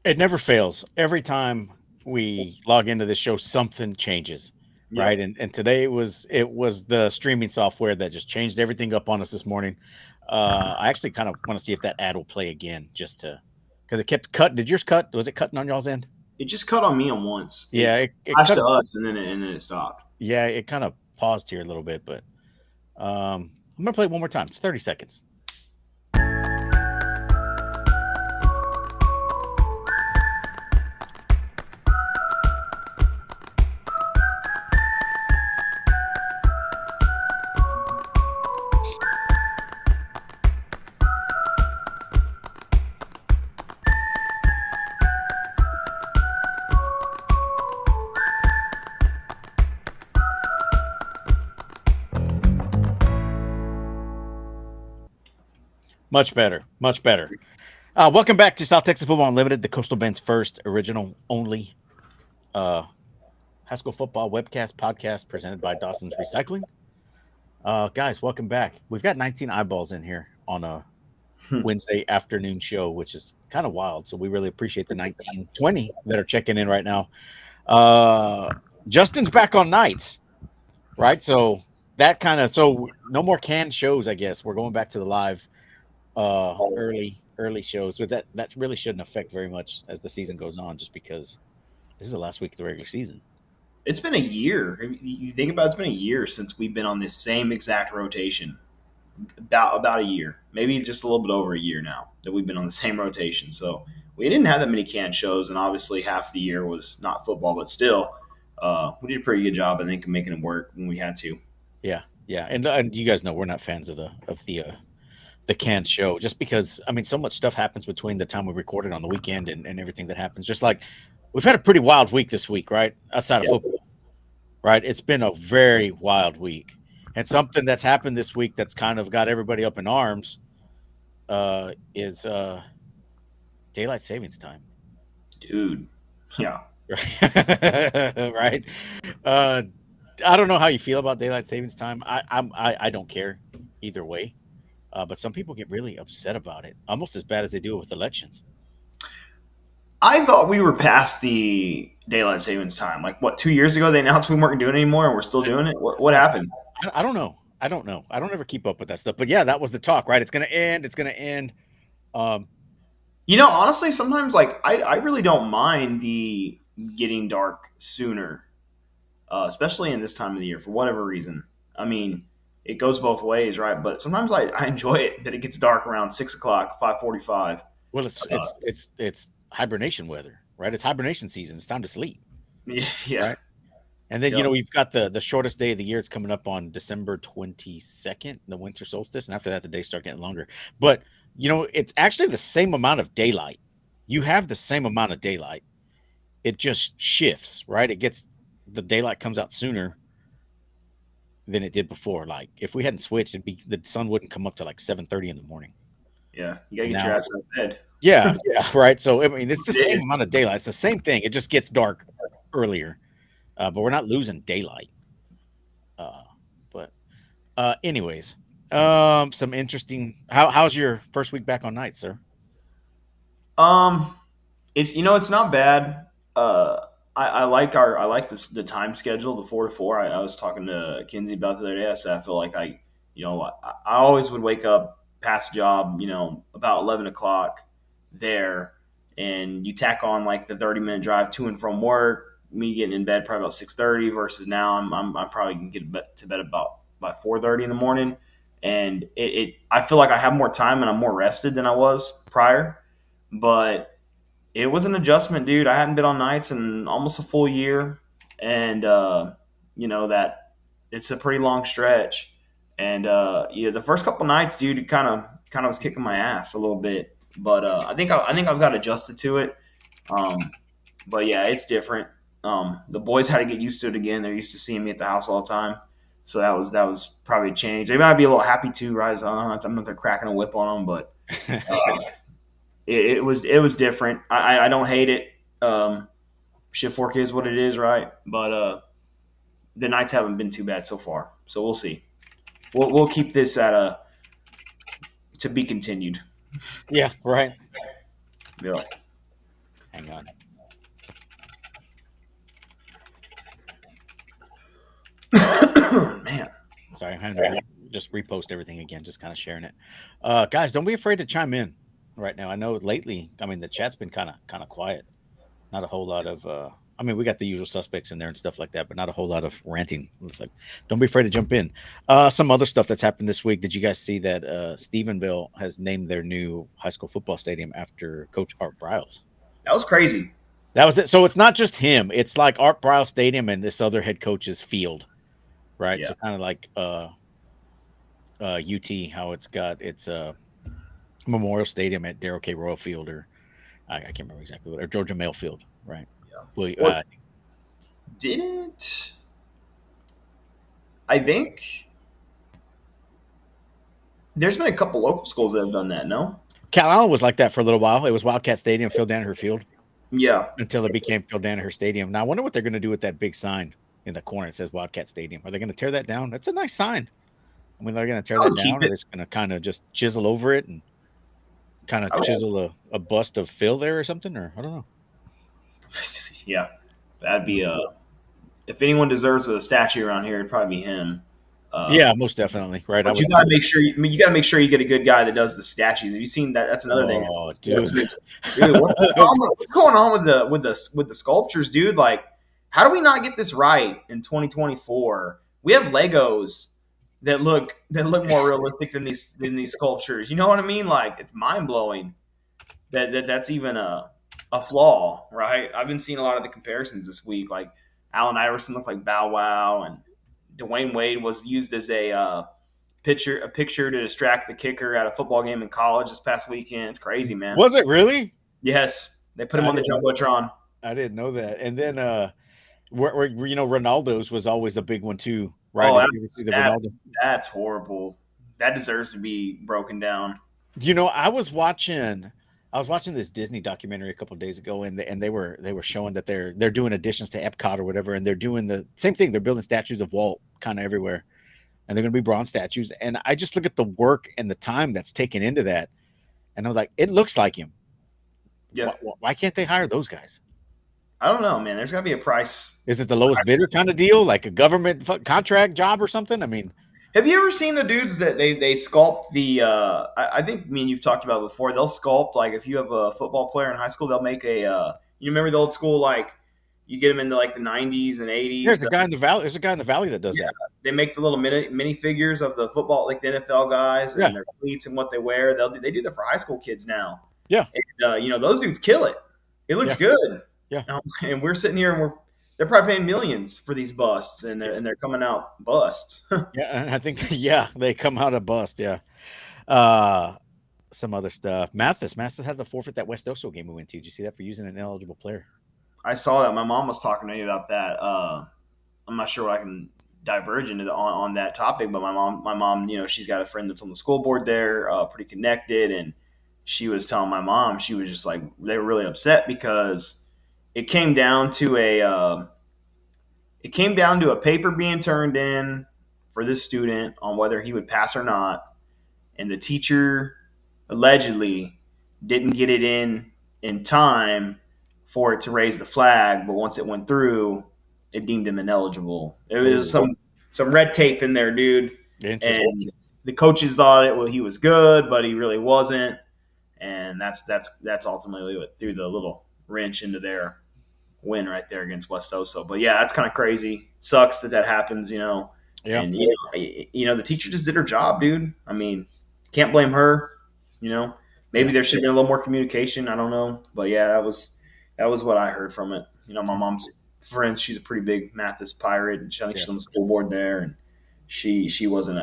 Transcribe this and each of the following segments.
It never fails. Every time we log into this show, something changes, right? Yep. And today it was the streaming software that just changed everything up on us this morning. I actually kind of want to see if that ad will play again, just to because it kept cut. Did yours cut? Was it cutting on y'all's end? It just cut on me on once. Yeah, It it flashed cut. to us and then it stopped. Yeah, it kind of paused here a little bit, but I'm gonna play it one more time. It's 30 seconds. Much better, much better. Welcome back to South Texas Football Unlimited, the Coastal Bend's first original only uh, high school football webcast podcast presented by Dawson's Recycling. Guys, welcome back. We've got 19 eyeballs in here on a Wednesday afternoon show, which is kind of wild. So we really appreciate the 19, 20 that are checking in right now. Uh, Justin's back on nights, right? So so no more canned shows, I guess. We're going back to the live early shows, but that really shouldn't affect very much as the season goes on, just because this is the last week of the regular season. It's been a year. You think about it, it's been a year since we've been on this same exact rotation. About a year, maybe just a little bit over a year now that we've been on the same rotation. So we didn't have that many canned shows, and obviously half the year was not football, but still, we did a pretty good job, I think, of making it work when we had to. Yeah, yeah, and you guys know we're not fans of the canned show, just because I mean so much stuff happens between the time we recorded on the weekend and everything that happens. Just like we've had a pretty wild week this week, right? Outside of Yeah. football, right? It's been a very wild week, and something that's happened this week that's kind of got everybody up in arms is daylight savings time. Dude. Yeah. Right? Uh, I don't know how you feel about daylight savings time. I don't care either way, but some people get really upset about it, almost as bad as they do with elections. I thought we were past the daylight savings time. Like, what, 2 years ago they announced we weren't doing it anymore and we're still doing it? What I, happened? I don't know. I don't know. I don't ever keep up with that stuff. But yeah, that was the talk, right? It's gonna end. It's gonna end. Um, Honestly, sometimes, like, I really don't mind the getting dark sooner, especially in this time of the year for whatever reason. I mean, it goes both ways, right? But sometimes I enjoy it that it gets dark around 6 o'clock, 5:45. well, it's hibernation weather, right? It's hibernation season. It's time to sleep, Yeah. right? And then Yep. we've got the shortest day of the year. It's coming up on December 22nd, the winter solstice, and after that the days start getting longer. But it's actually the same amount of daylight. You have the same amount of daylight. It just shifts, right? The daylight comes out sooner than it did before. Like if we hadn't switched, the sun wouldn't come up to like 7:30 in the morning. Yeah. You got to And get your now, ass out of bed. yeah, yeah, right. So I mean, it's the It same is. amount of daylight. It's the same thing. It just gets dark earlier, but we're not losing daylight. Uh, but anyways, some interesting. How's your first week back on night, sir? Um, it's not bad. I like the time schedule, the 4 to 4. I was talking to Kinsey about the other day. I said I feel like I always would wake up past job, about 11 o'clock there, and you tack on like the 30-minute drive to and from work. Me getting in bed probably about 6:30 versus now I'm probably gonna get to bed about by 4:30 in the morning, and I feel like I have more time and I'm more rested than I was prior, but it was an adjustment, dude. I hadn't been on nights in almost a full year, and that it's a pretty long stretch. And yeah, the first couple nights, dude, it kind of was kicking my ass a little bit, but I think I've got adjusted to it. Um, but yeah, it's different. The boys had to get used to it again. They're used to seeing me at the house all the time, so that was probably a change. They might be a little happy too, right? So I'm not there cracking a whip on them, but uh, it was different. I don't hate it. Shift work is what it is, right? But the nights haven't been too bad so far, so we'll see. We'll keep this at a to be continued. Yeah, right. Yeah. Hang on. Man, Sorry, I'm having to just repost everything again, just kind of sharing it. Guys, don't be afraid to chime in right now. I know lately, I mean, the chat's been kind of quiet. Not a whole lot of. I mean, we got the usual suspects in there and stuff like that, but not a whole lot of ranting. It's like, don't be afraid to jump in. Some other stuff that's happened this week. Did you guys see that Stephenville has named their new high school football stadium after Coach Art Briles? that was crazy. That was it. So it's not just him. It's like Art Briles Stadium and this other head coach's field, right? Yeah. So kind of like UT, how it's got its Memorial Stadium at Darrell K. Royal Field, or I can't remember exactly what, or Georgia Mail Field, right? Yeah. Well, What didn't I think there's been a couple local schools that have done that, no? Cal Allen was like that for a little while. It was Wildcat Stadium, Phil Danaher Field, Yeah. until it became Phil Danaher Stadium. Now I wonder what they're going to do with that big sign in the corner that says Wildcat Stadium. Are they going to tear that down? That's a nice sign. I mean, they're going to tear I that would keep down, or it. they're just going to kind of just chisel over it and kind of I would, chisel a bust of Phil there or something, or I don't know. yeah. That'd be if anyone deserves a statue around here, it'd probably be him. Yeah, most definitely. Right. I But would you got to agree. make sure you got to make sure you get a good guy that does the statues. Have you seen that? That's another thing. Oh, Sports dude. news. Dude, what's going on with the sculptures, dude? Like, how do we not get this right in 2024? We have Legos that look more realistic than these sculptures. You know what I mean? Like, it's mind blowing that's even a flaw, right? I've been seeing a lot of the comparisons this week. Like Allen Iverson looked like Bow Wow, and Dwayne Wade was used as a picture to distract the kicker at a football game in college this past weekend. It's crazy, man. Was it really? Yes, they put him I on the didn't. jumbotron. I didn't know that. And then, Ronaldo's was always a big one too, right? Oh, If you ever see that's the that's Ronaldo, that's horrible. That deserves to be broken down. I was watching this Disney documentary a couple of days ago, and they were showing that they're doing additions to Epcot or whatever, and they're doing the same thing. They're building statues of Walt kind of everywhere, and they're going to be bronze statues. And I just look at the work and the time that's taken into that, and I was like, it looks like him. Yeah, Why can't they hire those guys? I don't know, man. There's got to be a price. Is it the lowest bidder kind of deal, like a government contract job or something? I mean, Have you ever seen the dudes that they sculpt the? I think me and you've talked about it before. They'll sculpt like if you have a football player in high school, they'll make a. You remember the old school like you get them into like the '90s and '80s. there's a guy in the valley. There's a guy in the valley that does Yeah, that. they make the little mini figures of the football, like the NFL guys Yeah, and their cleats and what they wear. They do that for high school kids now. yeah, And, those dudes kill it. It looks yeah, good. yeah, And we're sitting here and they're probably paying millions for these busts, and yeah, they're coming out busts. yeah. And I think yeah, they come out of bust. Yeah. Uh, some other stuff. Mathis had to forfeit that West Oso game we went to. Did you see that for using an ineligible player? I saw that. My mom was talking to me about that. I'm not sure what I can diverge into on that topic, but my mom, she's got a friend that's on the school board there, pretty connected, and she was telling my mom she was just like they were really upset because it came down to a paper being turned in for this student on whether he would pass or not, and the teacher allegedly didn't get it in time for it to raise the flag, but once it went through, it deemed him ineligible. It was Oh, some red tape in there, dude, interesting. and the coaches thought he was good, but he really wasn't, and that's ultimately what threw the little wrench into their win right there against West Oso. But yeah, that's kind of crazy. It sucks that happens, Yeah, and the teacher just did her job, dude. I mean, can't blame her. You know, yeah, maybe there should have been a little more communication. I don't know, but yeah, that was what I heard from it. My mom's friend, she's a pretty big Mathis pirate, and I think yeah, she's on the school board there, and she wasn't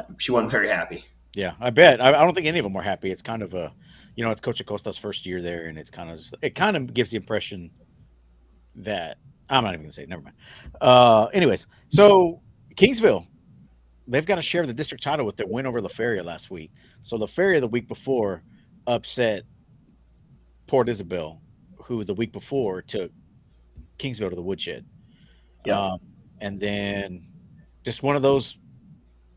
very happy. yeah. I bet. I don't think any of them were happy. It's kind of it's Coach Acosta's first year there, and it kind of gives the impression that I'm not even gonna say it. Never mind. Anyways, so Kingsville, they've got to share the district title with their win over La Feria last week. So La Feria the week before upset Port Isabel, who the week before took Kingsville to the woodshed. Yep. Um, and then just one of those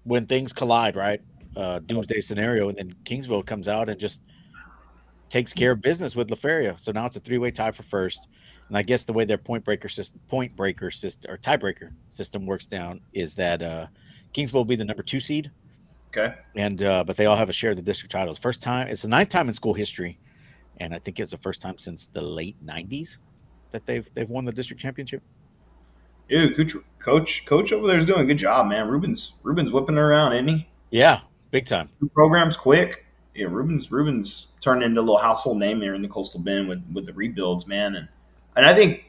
when things collide, right? Doomsday scenario, and then Kingsville comes out and just takes care of business with LaFeria. So now it's a three-way tie for first. And I guess the way their point breaker system or tiebreaker system works down is that Kingsville will be the number 2 seed, Okay. and but they all have a share of the district titles. First time, it's the ninth time in school history, and I think it's the first time since the late '90s that they've won the district championship. Dude, coach over there is doing a good job, man. Ruben's whipping her around, isn't he? Yeah, big time. Programs quick. Yeah, Ruben's turned into a little household name here in the Coastal Bend with the rebuilds, man. And I think,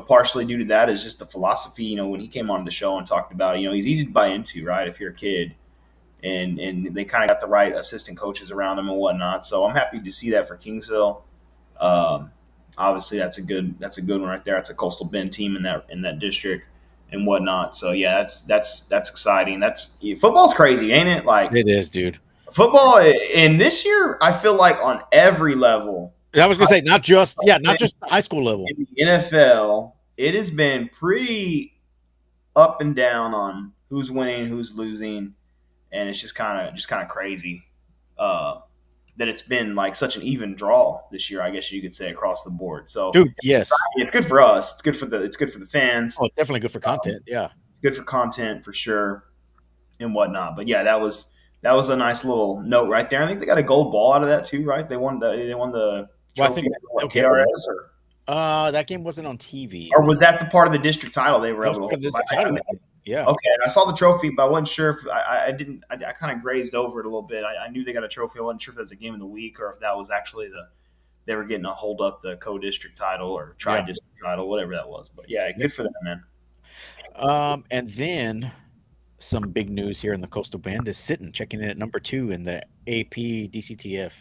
partially due to that is just the philosophy. When he came on the show and talked about it, he's easy to buy into, right? If you're a kid, and they kind of got the right assistant coaches around him and whatnot. So I'm happy to see that for Kingsville. Um, Obviously, that's a good one right there. That's a Coastal Bend team in that district and whatnot. So yeah, that's exciting. Football's crazy, ain't it? Like It is, dude. football, and this year I feel like on every level, I was gonna say not just the high school level. in the NFL, it has been pretty up and down on who's winning, who's losing, and it's just kind of crazy that it's been like such an even draw this year. I guess you could say across the board. So Dude, yes. it's good for us. It's good for the fans. Oh, definitely good for content. Yeah. It's good for content for sure and whatnot. But yeah, that was a nice little note right there. I think they got a gold ball out of that too, right? They won the Well, I trophy. think What, okay. KRS That game wasn't on TV. or was that the part of the district title they were That was able part of to the hold? district title. Yeah. Okay, I saw the trophy, but I wasn't sure if I didn't. I kind of grazed over it a little bit. I knew they got a trophy. I wasn't sure if that was a game of the week or if that was actually they were getting to hold up the co-district title or Yeah. tri-district title, whatever that was. But yeah, good for them, man. And then some big news here in the Coastal Bend is sitting checking in at number 2 in the AP DCTF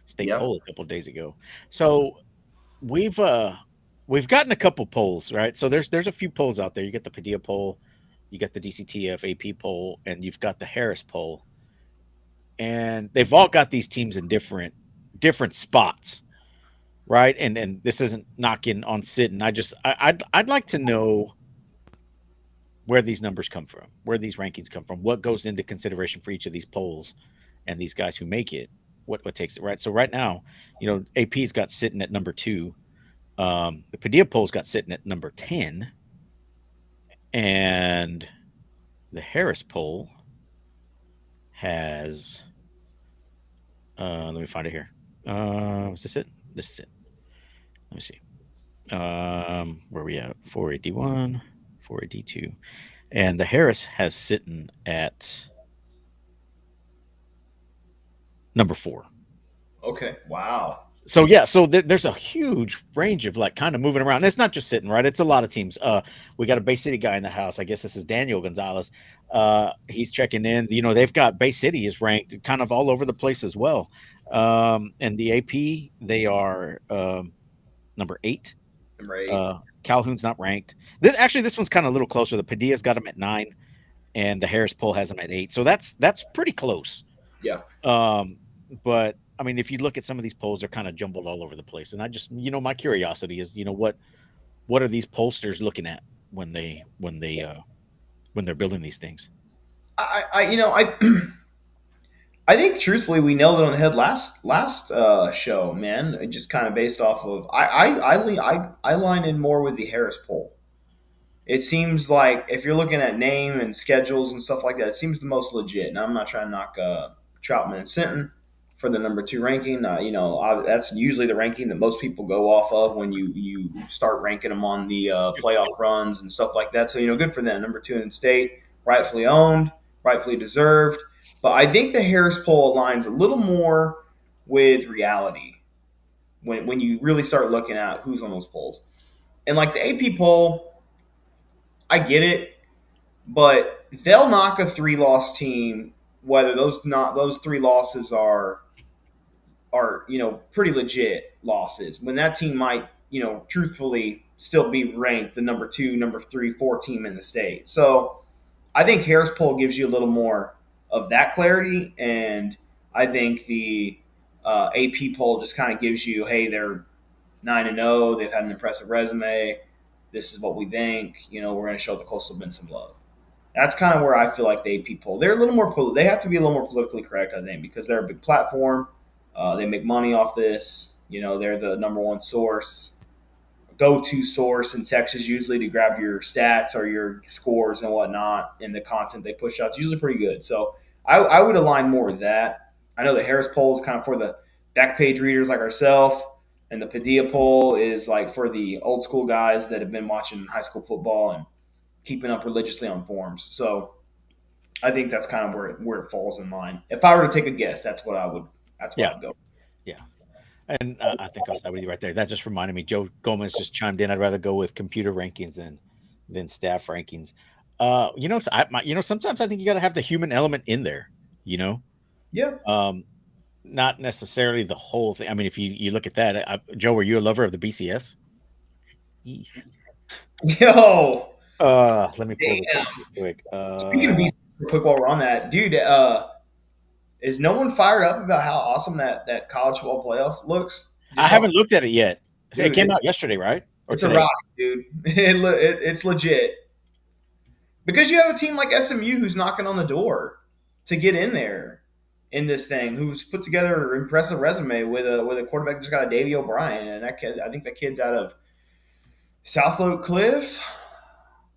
state Yeah. poll a couple days ago. So we've gotten a couple polls, right? So there's a few polls out there. You get the Padilla poll, you got the DCTF AP poll, and you've got the Harris poll, and they've all got these teams in different spots, right? And this isn't knocking on Sitten. I'd like to know where these numbers come from, where these rankings come from, what goes into consideration for each of these polls, and these guys who make it, what takes it, right? So right now, AP's got Sitten at number 2. The Padilla poll's got Sitten at number 10, and the Harris poll has. Let me find it here. Is this it? This is it. Let me see. Where are we at? 4AD1, 4AD2, and the Harris has Sitten at number 4. Okay. Wow. So yeah, so there's a huge range of like kind of moving around. And it's not just Sitten, right? It's a lot of teams. We got a Bay City guy in the house. I guess this is Daniel Gonzalez. He's checking in. They've got Bay City is ranked kind of all over the place as well. And the AP, they are number 8. Number 8. Calhoun's not ranked. This one's kind of a little closer. The Padilla's got them at 9, and the Harris poll has them at 8. So that's pretty close. Yeah. But I mean, if you look at some of these polls, they're kind of jumbled all over the place. And I just, my curiosity is, what are these pollsters looking at when they're building these things? I I think truthfully we nailed it on the head last show, man. Just kind of based off of I line in more with the Harris poll. It seems like if you're looking at name and schedules and stuff like that, it seems the most legit. Now I'm not trying to knock Troutman and Sinton for the number 2 ranking. That's usually the ranking that most people go off of when you start ranking them on the playoff runs and stuff like that. So good for them. Number 2 in the state, rightfully owned, rightfully deserved. But I think the Harris poll aligns a little more with reality when you really start looking at who's on those polls. And like the AP poll, I get it, but they'll knock a 3-loss team, whether those 3 losses are pretty legit losses. When that team might truthfully still be ranked the number 2, number 3, 4 team in the state. So I think Harris poll gives you a little more of that clarity, and I think the AP poll just kind of gives you, hey, they're 9-0, they've had an impressive resume. This is what we think. We're going to show the Coastal Bend some love. That's kind of where I feel like the AP poll. They're a little more. They have to be a little more politically correct, I think, because they're a big platform. They make money off this. They're the number one source, go-to source in Texas usually to grab your stats or your scores and whatnot, and the content they push out is usually pretty good. So I would align more with that. I know the Harris poll is kind of for the back page readers like ourselves, and the Padilla poll is like for the old school guys that have been watching high school football and keeping up religiously on forums. So I think that's kind of where it falls in line. If I were to take a guess, that's what I would. That's what Yeah, I'd go. yeah. And I think I'll side with you right there. That just reminded me. Joe Gomez just chimed in. I'd rather go with computer rankings than staff rankings. Sometimes I think you got to have the human element in there. You know, Yeah. um, not necessarily the whole thing. I mean, if you look at that, Joe, are you a lover of the BCS? Eesh. Yo. Let me pull this Damn. up real quick. Speaking of BC, real quick while we're on that, dude, is no one fired up about how awesome that college football playoff looks? I Just off, haven't looked at it yet. It dude, came out yesterday, right, or it's a today? rock, dude. It's legit because you have a team like SMU who's knocking on the door to get in there in this thing, who's put together an impressive resume with a quarterback that just got a Davy O'Brien, and that kid, I think that kid's out of South Oak Cliff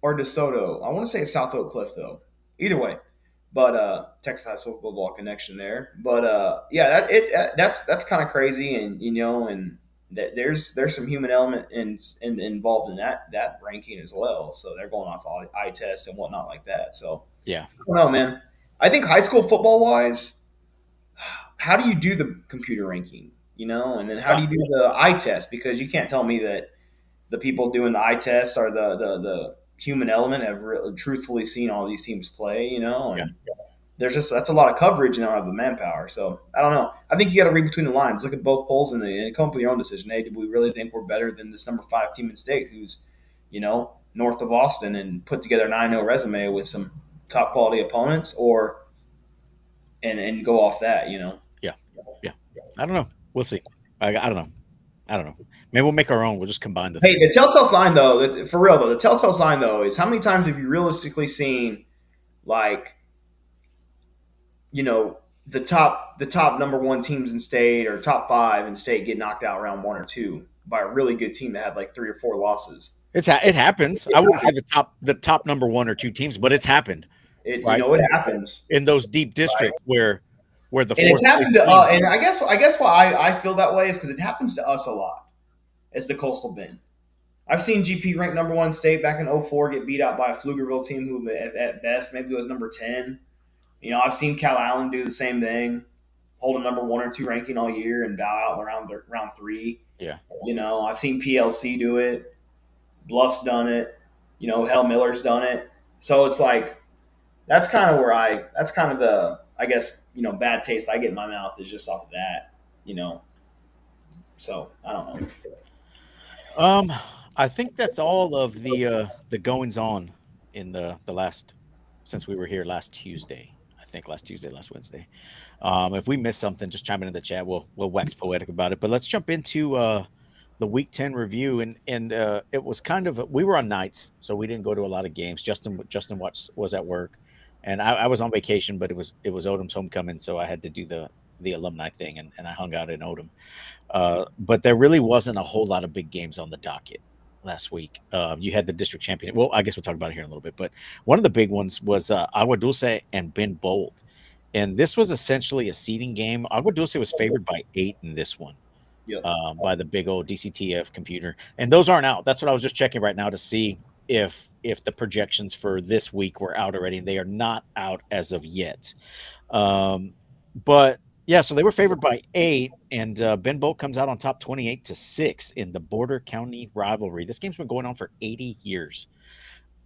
or DeSoto. I want to say it's South Oak Cliff though. Either way, but Texas high school football connection there. But yeah, that's kind of crazy, and and there's some human element involved in that ranking as well. So they're going off all eye tests and whatnot like that. So Yeah, I don't know, man. I think high school football wise, how do you do the computer ranking? And then how uh, do you do the eye test? Because you can't tell me that the people doing the eye test or the human element have truthfully seen all these teams play, yeah. and that's a lot of coverage and they don't have the manpower. So I don't know. I think you got to read between the lines, look at both polls, and come up with your own decision. Hey, do we really think we're better than this number 5 team in state who's, north of Austin and put together an 9-0 resume with some top quality opponents, or and go off that. Yeah, yeah. I don't know. We'll see. I don't know. I don't know. Maybe we'll make our own. We'll just combine the Hey, three. the telltale sign though, for real though, the telltale sign though is how many times have you realistically seen like the top number one teams in state or top 5 in state get knocked out round 1 or 2 by a really good team that had like 3 or 4 losses. It happens. I wouldn't say the top number one or two teams, but it's happened, It right? it happens, In those deep districts where the and it's fourth place happened to team. and I guess why I feel that way is because it happens to us a lot as the Coastal Bend. I've seen GP ranked number 1 in state back in '04 get beat out by a Pflugerville team who at best maybe was number 10. I've seen Cal Allen do the same thing, hold a number 1 or 2 ranking all year and bow out in round 3. Yeah, I've seen PLC do it. Bluff's done it. Hell Miller's done it. So it's like that's kind of the I guess bad taste I get in my mouth is just off of that. You know, so I don't know. um, I think that's all of the goings on in the last since we were here last Tuesday. I think last Tuesday, last Wednesday. If we missed something, just chime in the chat. We'll wax poetic about it. But let's jump into the Week 10 review, and it was kind of we were on nights, so we didn't go to a lot of games. Justin was at work, and I was on vacation, but it was Odom's homecoming, so I had to do the alumni thing, and I hung out in Odom. But there really wasn't a whole lot of big games on the docket last week. You had the district champion. Well, I guess we'll talk about it here in a little bit. But one of the big ones was Agua Dulce and Ben Bold. And this was essentially a seeding game. Agua Dulce was favored by 8 in this one, Yep. by the big old DCTF computer. And those aren't out. That's what I was just checking right now to see if the projections for this week were out already. And they are not out as of yet. But yeah, so they were favored by 8, and Ben Bolt comes out on top 28-6 in the Border County rivalry. This game's been going on for 80 years.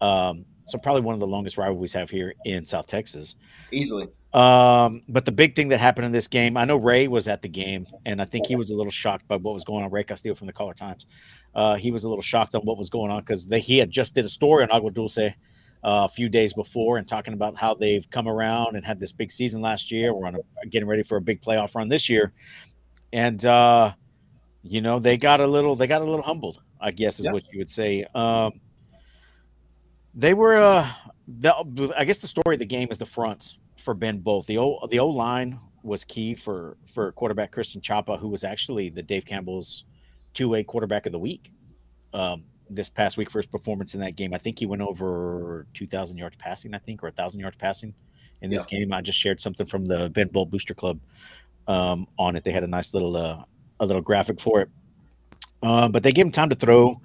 So probably one of the longest rivalries we have here in South Texas. Easily. But the big thing that happened in this game, I know Ray was at the game, and I think he was a little shocked by what was going on. Ray Castillo from the Caller Times. He was a little shocked on what was going on because he had just did a story on Agua Dulce a few days before and talking about how they've come around and had this big season last year. We're getting ready for a big playoff run this year, and they got a little humbled, I guess is Yeah. what you would say. They were I guess the story of the game is the front for Ben both. The O line was key for quarterback Christian Chapa, who was actually the Dave Campbell's 2A quarterback of the week this past week for his performance in that game. I think he went over 2,000 yards passing, I think, or 1,000 yards passing in Yeah. this game. I just shared something from the Ben Bolt Booster Club on it. They had a nice little a little graphic for it. But they gave him time to throw,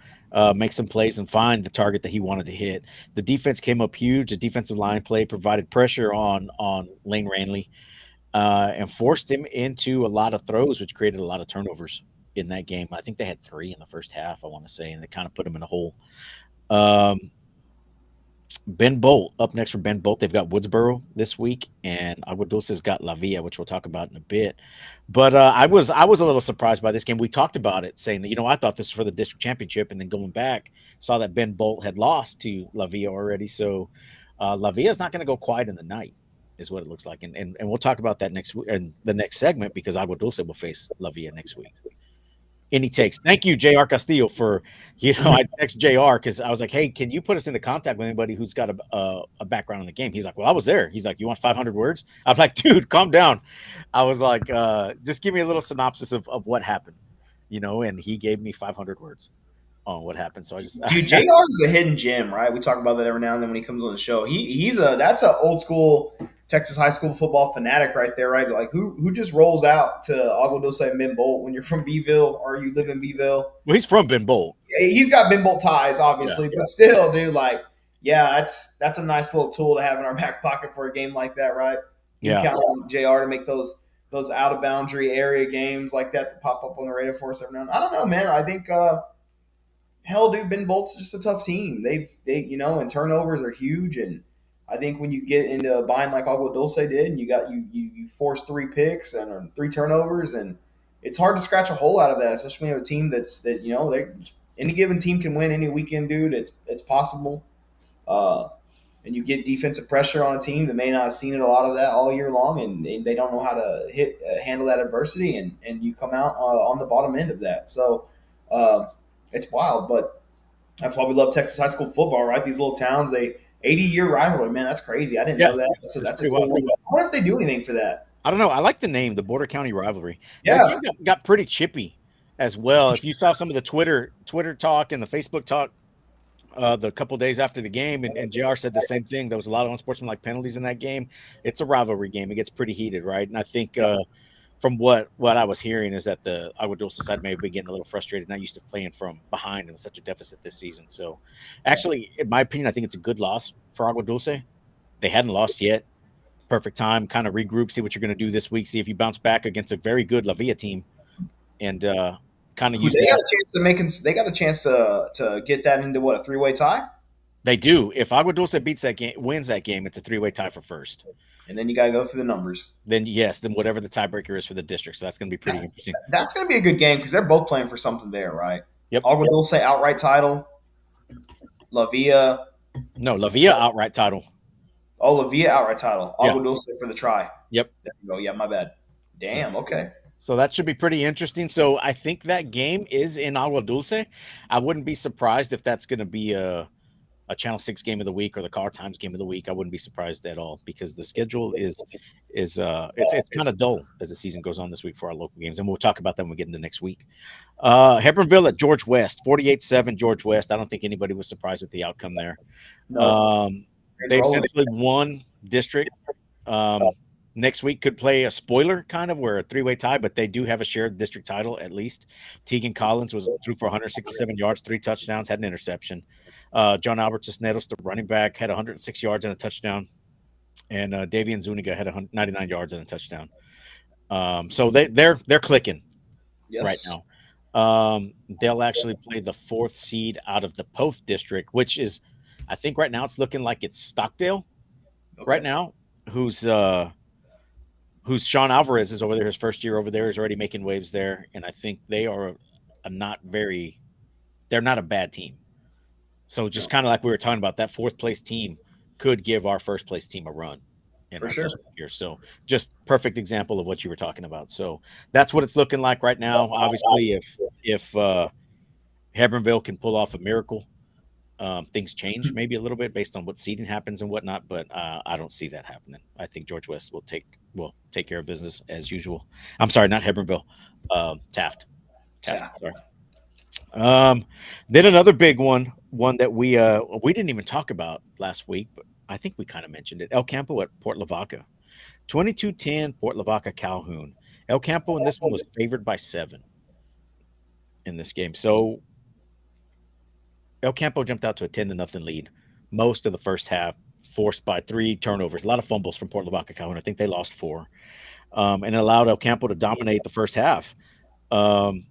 make some plays, and find the target that he wanted to hit. The defense came up huge. The defensive line play provided pressure on Lane Ranley and forced him into a lot of throws, which created a lot of turnovers in that game. I think they had 3 in the first half, I want to say, and they kind of put him in a hole. Um, Ben Bolt up next for Ben Bolt. They've got Woodsboro this week, and Aguadulce's got La Villa, which we'll talk about in a bit. But I was a little surprised by this game. We talked about it, saying that I thought this was for the district championship, and then going back, saw that Ben Bolt had lost to La Villa already. So La Villa is not going to go quiet in the night, is what it looks like, and we'll talk about that next week in the next segment because Aguadulce will face La Villa next week. Any takes. Thank you, JR Castillo, for I text JR because I was like, hey, can you put us into contact with anybody who's got a background in the game? He's like, well, I was there. He's like, you want 500 words? I'm like, dude, calm down. I was like, just give me a little synopsis of what happened, and he gave me 500 words on what happened. So I just Dude, JR is a hidden gem, right? We talk about that every now and then when he comes on the show. That's a old school Texas high school football fanatic right there, right? Like who just rolls out to Agua Dulce and Ben Bolt when you're from Beeville or you live in Beeville? well, he's from Ben Bolt. He's got Ben Bolt ties, Yeah. obviously, but still, dude, like, yeah, that's a nice little tool to have in our back pocket for a game like that, right? You can Yeah. count on JR to make those out of boundary area games like that to pop up on the radar for us every now and then. I don't know, man. I think hell, dude, Ben Bolt's just a tough team. And turnovers are huge. And I think when you get into a bind like Agua Dulce did, and you force 3 picks and or 3 turnovers, and it's hard to scratch a hole out of that, especially when you have a team they any given team can win any weekend, dude. It's possible. Uh, and you get defensive pressure on a team that may not have seen it a lot of that all year long, and they don't know how to handle that adversity, and you come out on the bottom end of that. So it's wild, but that's why we love Texas high school football, right? These little towns, 80-year rivalry, man. That's crazy. I didn't Yeah. know that. So It's that's a pretty cool wild. one. I wonder if they do anything for that. I don't know. I like the name, the Border County rivalry. That Yeah, game got pretty chippy as well. If you saw some of the Twitter talk and the Facebook talk the couple days after the game, and JR said the same thing. There was a lot of unsportsmanlike penalties in that game. It's a rivalry game. It gets pretty heated, right? And I think from what I was hearing is that the Agua Dulce side may be getting a little frustrated, not used to playing from behind in such a deficit this season. So, actually, in my opinion, I think it's a good loss for Agua Dulce. They hadn't lost yet. Perfect time, kind of regroup, see what you're going to do this week, see if you bounce back against a very good La Villa team, and kind of who use they got that. a chance to they got a chance to get that into what, a 3-way tie, They do. If Agua Dulce beats that game, wins that game, it's a 3-way tie for first. and then you got to go through the numbers. Then yes, then whatever the tiebreaker is for the district. So that's going to be pretty interesting. That's going to be a good game because they're both playing for something there, right? Yep. Agua Dulce outright title, La Villa. No, La Villa outright title. Oh, La Villa outright title. Yeah. Agua Dulce for the try. Yep. There you go. Yeah, my bad. Yep. Damn. Okay. So that should be pretty interesting. So I think that game is in Agua Dulce. I wouldn't be surprised if that's going to be a Channel 6 game of the week or the Car Times game of the week. I wouldn't be surprised at all because the schedule it's kind of dull as the season goes on this week for our local games, and we'll talk about that when we get into next week. Hebronville at George West, 48-7 George West. I don't think anybody was surprised with the outcome there. No. They essentially won district. Next week could play a spoiler kind of where a 3-way tie, but they do have a shared district title at least. Tegan Collins was threw for 167 yards, 3 touchdowns, had an interception. John Albert Cisneros, the running back, had 106 yards and a touchdown. And Davian Zuniga had 99 yards and a touchdown. So they're clicking right Yes. now. They'll actually play the 4th seed out of the Poth district, which is, I think right now it's looking like it's Stockdale Okay. right now, who's Sean Alvarez is over there. His first year over there is already making waves there, and I think they are they're not a bad team. So just kind of like we were talking about, that 4th place team could give our 1st place team a run in For our sure. district here. So just perfect example of what you were talking about. So that's what it's looking like right now. Obviously, if Hebronville can pull off a miracle Things change maybe a little bit based on what seeding happens and whatnot, but I don't see that happening. I think George West will take care of business as usual. I'm sorry, not Hebbronville, Taft. Taft. Yeah. Sorry. Um, then another big one that we didn't even talk about last week, but I think we kind of mentioned it. El Campo at Port Lavaca, 22-10 Port Lavaca Calhoun. El Campo in this one was favored by 7 in this game. So El Campo jumped out to a 10-0 lead most of the first half, forced by 3 turnovers, a lot of fumbles from Port Lavaca Calhoun. I think they lost 4, and it allowed El Campo to dominate the first half. Um,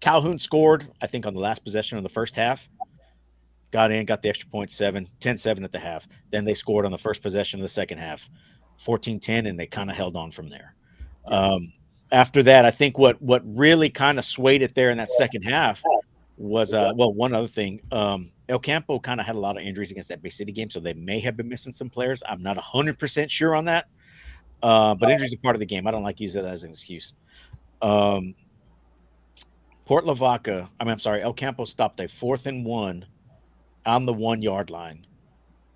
Calhoun scored, I think, on the last possession of the first half. Got in, got the extra point, 10-7 at the half. Then they scored on the first possession of the second half, 14-10, and they kind of held on from there. Yep. After that, I think what really kind of swayed it there in that second half was one other thing. El Campo kind of had a lot of injuries against that Bay City game, so they may have been missing some players. I'm not 100% sure on that, but injuries are part of the game. I don't like using that as an excuse. Um, Port Lavaca, I'm sorry, El Campo stopped a 4th and 1 on the 1-yard line,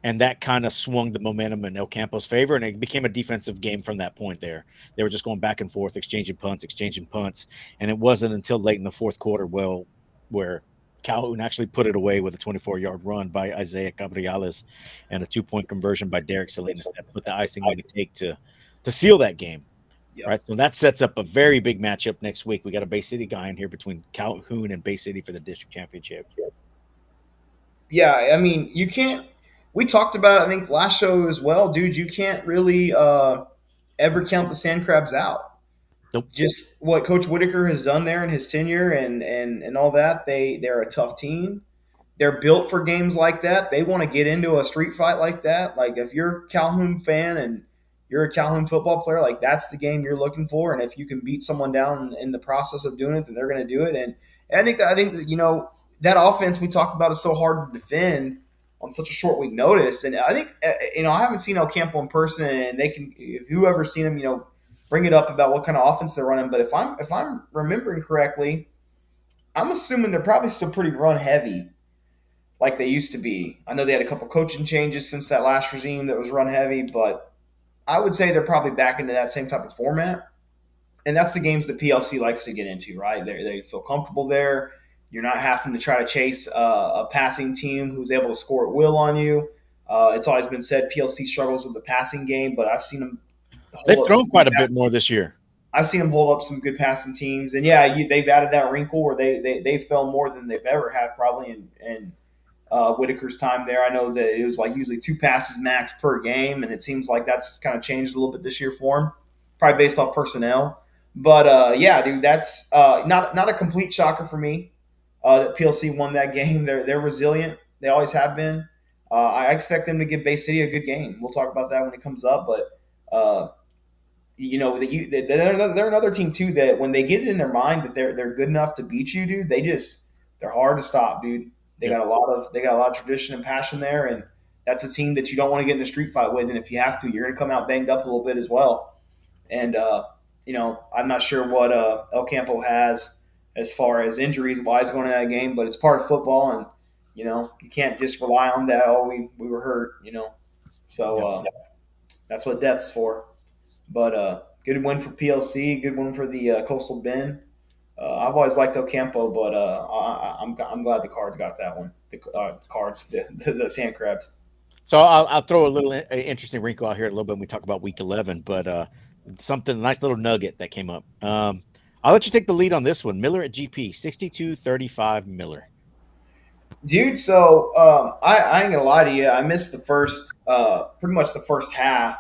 and that kind of swung the momentum in El Campo's favor, and it became a defensive game from that point there. They were just going back and forth, exchanging punts, and it wasn't until late in the fourth quarter, where Calhoun actually put it away with a 24-yard run by Isaiah Cabriales and a 2-point conversion by Derek Salinas that put the icing on the cake to seal that game. Yep. Right, so that sets up a very big matchup next week. We got a Bay City guy in here between Calhoun and Bay City for the district championship. Yeah, I mean, you can't. We talked about it, I think, last show as well, dude. You can't really ever count the Sand Crabs out. Nope. Just what Coach Whitaker has done there in his tenure and all that. They're a tough team. They're built for games like that. They want to get into a street fight like that. Like if you're a Calhoun fan and you're a Calhoun football player, like that's the game you're looking for. And if you can beat someone down in the process of doing it, then they're going to do it. And I think that that offense we talked about is so hard to defend on such a short week notice. And I think I haven't seen El Campo in person, and they can if you ever seen them, bring it up about what kind of offense they're running. But if I'm remembering correctly, I'm assuming they're probably still pretty run heavy like they used to be. I know they had a couple coaching changes since that last regime that was run heavy, but I would say they're probably back into that same type of format. And that's the games that PLC likes to get into, right? They feel comfortable there. You're not having to try to chase a passing team who's able to score at will on you. It's always been said PLC struggles with the passing game, but I've seen them They've hold up thrown some good quite a bit passing. more this year. I've seen them hold up some good passing teams, and yeah, they've added that wrinkle where they fell more than they've ever had probably in Whitaker's time there. I know that it was like usually 2 passes max per game, and it seems like that's kind of changed a little bit this year for him, probably based off personnel. But yeah, dude, that's not a complete shocker for me that PLC won that game. They're resilient. They always have been. I expect them to give Bay City a good game. We'll talk about that when it comes up. But they're another team too that when they get it in their mind that they're good enough to beat you, dude, they're hard to stop, dude. They Yep. got a lot of tradition and passion there, and that's a team that you don't want to get in a street fight with. And if you have to, you're going to come out banged up a little bit as well. And I'm not sure what El Campo has as far as injuries wise going to that game, but it's part of football, and you can't just rely on that. Oh, we were hurt, So Yep. that's what depth's for. But good win for PLC, good win for the Coastal Bend. I've always liked Ocampo, but I'm glad the Cards got that one. The Cards, the Sand Crabs. So I'll throw a little interesting wrinkle out here a little bit when we talk about Week 11, but something nice little nugget that came up. I'll let you take the lead on this one. Miller at GP, 62-35 Miller. Dude, so I ain't gonna lie to you. I missed the first, pretty much the first half.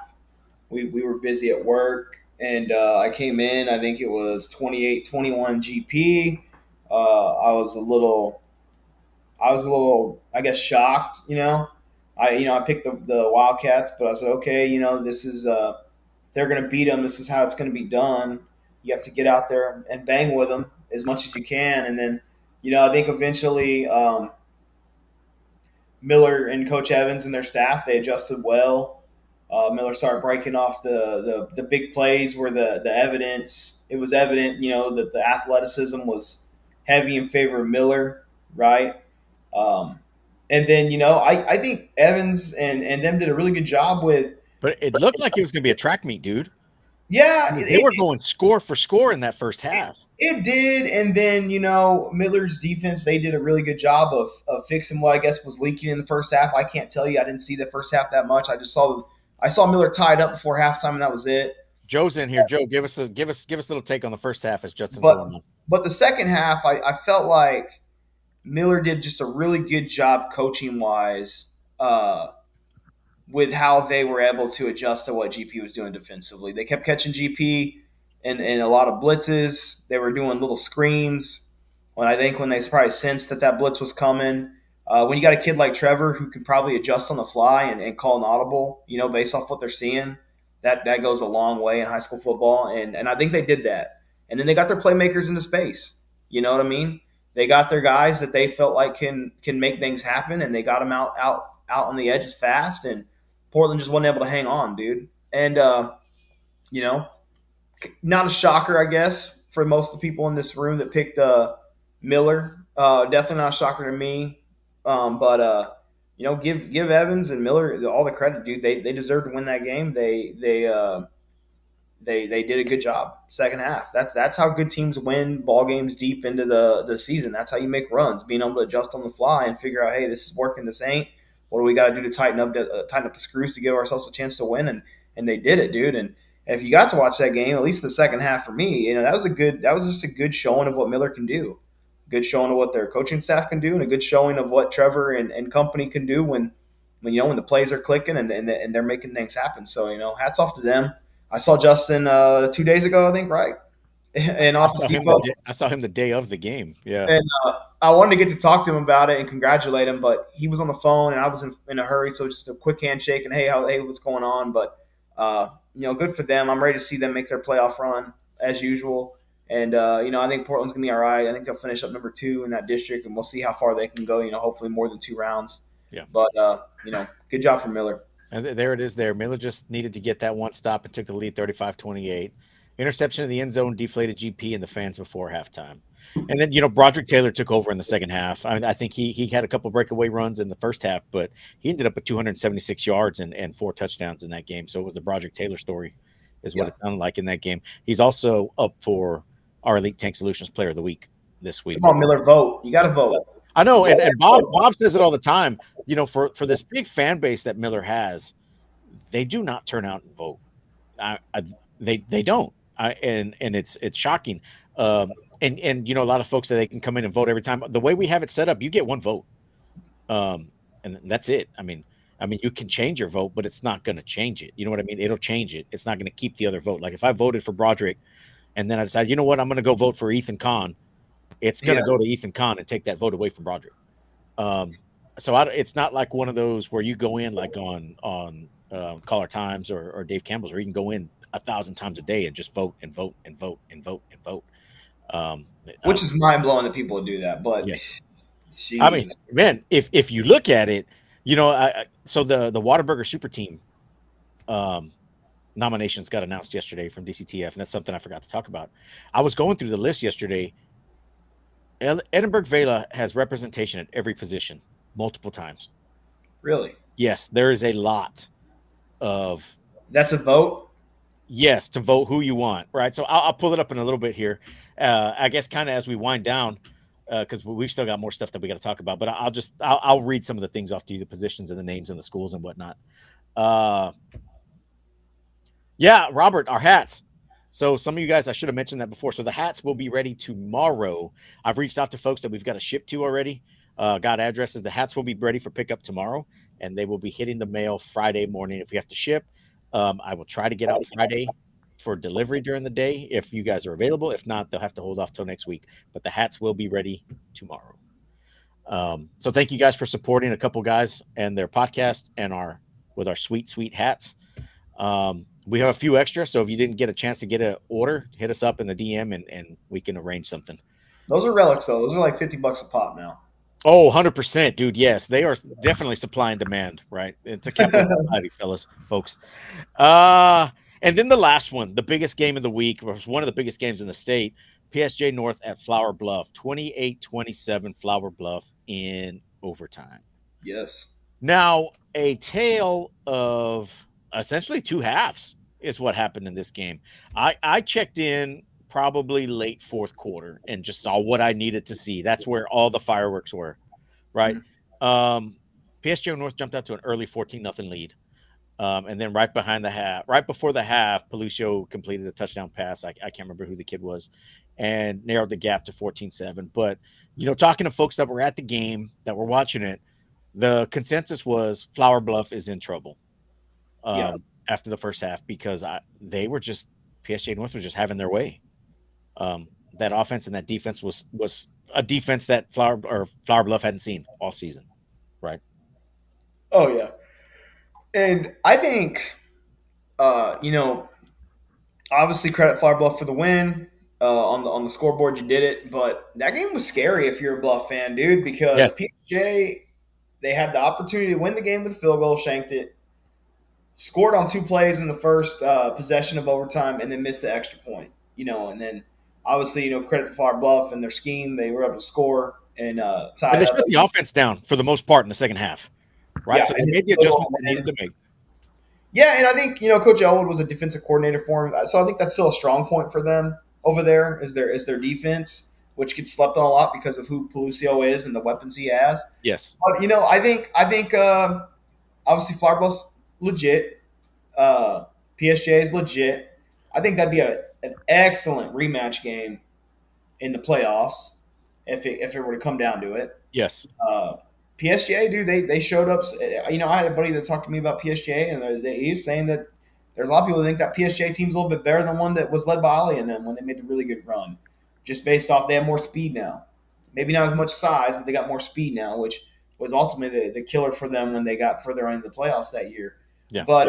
We were busy at work, and I came in. I think it was 28-21 GP. I was a little, I guess, shocked. I picked the Wildcats, but I said, okay, this is they're gonna beat them. This is how it's gonna be done. You have to get out there and bang with them as much as you can, and then, I think eventually. Miller and Coach Evans and their staff, they adjusted well. Miller started breaking off the big plays where the evidence, it was evident, that the athleticism was heavy in favor of Miller, right? And then I think Evans and them did a really good job with. But it looked like it was going to be a track meet, dude. Yeah, I mean, they were going score for score in that first half. it did, and then Miller's defense, they did a really good job of fixing what I guess was leaking in the first half. I can't tell you, I didn't see the first half that much. I saw Miller tied up before halftime, and that was it. Joe's in here. Joe, give us a little take on the first half as Justin's But going on. but the second half, I felt like Miller did just a really good job coaching wise. With how they were able to adjust to what GP was doing defensively. They kept catching GP in a lot of blitzes. They were doing little screens. When they probably sensed that blitz was coming. When you got a kid like Trevor who can probably adjust on the fly and call an audible, based off what they're seeing, that goes a long way in high school football. And I think they did that. And then they got their playmakers into space. You know what I mean? They got their guys that they felt like can make things happen, and they got them out on the edges fast. And Portland just wasn't able to hang on, dude. And you know, not a shocker, I guess, for most of the people in this room that picked Miller. Definitely not a shocker to me. But give Evans and Miller all the credit, dude. They deserve to win that game. They did a good job second half. That's how good teams win ball games deep into the season. That's how you make runs, being able to adjust on the fly and figure out, hey, this is working, this ain't. What do we got to do to tighten up the screws to give ourselves a chance to win? And they did it, dude. And if you got to watch that game, at least the second half for me, that was just a good showing of what Miller can do, good showing of what their coaching staff can do, and a good showing of what Trevor and company can do when the plays are clicking and they're making things happen. So hats off to them. I saw Justin 2 days ago, I think, right? In I Office saw him the Depot. day, I saw him the day of the game. Yeah. And I wanted to get to talk to him about it and congratulate him, but he was on the phone and I was in a hurry, so just a quick handshake and hey, what's going on? But good for them. I'm ready to see them make their playoff run as usual. And I think Portland's gonna be all right. I think they'll finish up number 2 in that district, and we'll see how far they can go. Hopefully more than 2 rounds. Yeah. But good job for Miller. And there it is there. Miller just needed to get that one stop and took the lead 35-28. Interception in the end zone deflated GP and the fans before halftime. And then, Broderick Taylor took over in the second half. I think he had a couple breakaway runs in the first half, but he ended up with 276 yards and 4 touchdowns in that game. So it was the Broderick Taylor story is what it sounded like in that game. He's also up for our Elite Tank Solutions Player of the Week this week. Come on, Miller, vote. You got to vote. I know, and Bob says it all the time. For this big fan base that Miller has, they do not turn out and vote. They don't. And it's shocking. And a lot of folks that they can come in and vote every time. The way we have it set up, you get one vote, and that's it. I mean, you can change your vote, but it's not going to change it. You know what I mean? It'll change it. It's not going to keep the other vote. Like if I voted for Broderick, and then I decide, you know what, I'm going to go vote for Ethan Kahn. It's going to go to Ethan Kahn and take that vote away from Broderick. So it's not like one of those where you go in like on Caller Times or Dave Campbell's, where you can go in 1,000 times a day and just vote and vote and vote and vote and vote. Which is mind blowing that people do that, but yeah. Jesus. I mean, man, if you look at it, so the Whataburger Super Team nominations got announced yesterday from DCTF, and that's something I forgot to talk about. I was going through the list yesterday. Edinburgh Vela has representation at every position multiple times. Really? Yes, there is a lot of. That's a vote? Yes, to vote who you want, right? So I'll pull it up in a little bit here. I guess kind of as we wind down, because we've still got more stuff that we got to talk about. But I'll read some of the things off to you, the positions and the names and the schools and whatnot. Yeah, Robert, our hats. So some of you guys, I should have mentioned that before. So the hats will be ready tomorrow. I've reached out to folks that we've got to ship to already. Got addresses. The hats will be ready for pickup tomorrow, and they will be hitting the mail Friday morning if we have to ship. I will try to get out Friday for delivery during the day if you guys are available. If not, they'll have to hold off till next week. But the hats will be ready tomorrow. So thank you guys for supporting a couple guys and their podcast and with our sweet hats. We have a few extra, so if you didn't get a chance to get an order, hit us up in the DM and we can arrange something. Those are relics, though. Those are like $50 a pop now. Oh, 100%, dude. Yes, they are definitely supply and demand, right? It's a capitalist society, folks. And then the last one, the biggest game of the week, was one of the biggest games in the state. PSJ North at Flower Bluff, 28-27 Flower Bluff in overtime. Yes. Now, a tale of essentially two halves is what happened in this game. I checked in probably late fourth quarter and just saw what I needed to see. That's where all the fireworks were, right? Mhm. Um, PSG North jumped out to an early 14-0 lead. And then right before the half, Pelucio completed a touchdown pass. I can't remember who the kid was, and narrowed the gap to 14-7. But, talking to folks that were at the game, that were watching it, the consensus was Flower Bluff is in trouble Yeah. after the first half because they were just PSG North was just having their way. That offense and that defense was a defense that Flower Bluff hadn't seen all season, right? Oh yeah. And I think, obviously credit Flower Bluff for the win. On the scoreboard, you did it, but that game was scary if you're a Bluff fan, dude, because Yes. PJ they had the opportunity to win the game with a field goal, shanked it, scored on two plays in the first possession of overtime, and then missed the extra point. And then obviously, credit to Flower Bluff and their scheme, they were able to score and tie And it they up. shut the offense down for the most part in the second half, right? Yeah, So and they hit made the the field adjustments goal, they needed to make. yeah, and I think Coach Elwood was a defensive coordinator for him, so I think that's still a strong point for them over there. Is their defense, which gets slept on a lot because of who Pelucio is and the weapons he has. Yes. But I think obviously Flower Bluff's legit. PSJ is legit. I think that'd be an excellent rematch game in the playoffs if it were to come down to it. Yes. Uh, PSGA, dude, they showed up. I had a buddy that talked to me about PSGA, and he's saying that there's a lot of people who think that PSGA team's a little bit better than one that was led by Ali and them when they made the really good run, just based off they have more speed now. Maybe not as much size, but they got more speed now, which was ultimately the killer for them when they got further into the playoffs that year. Yeah. But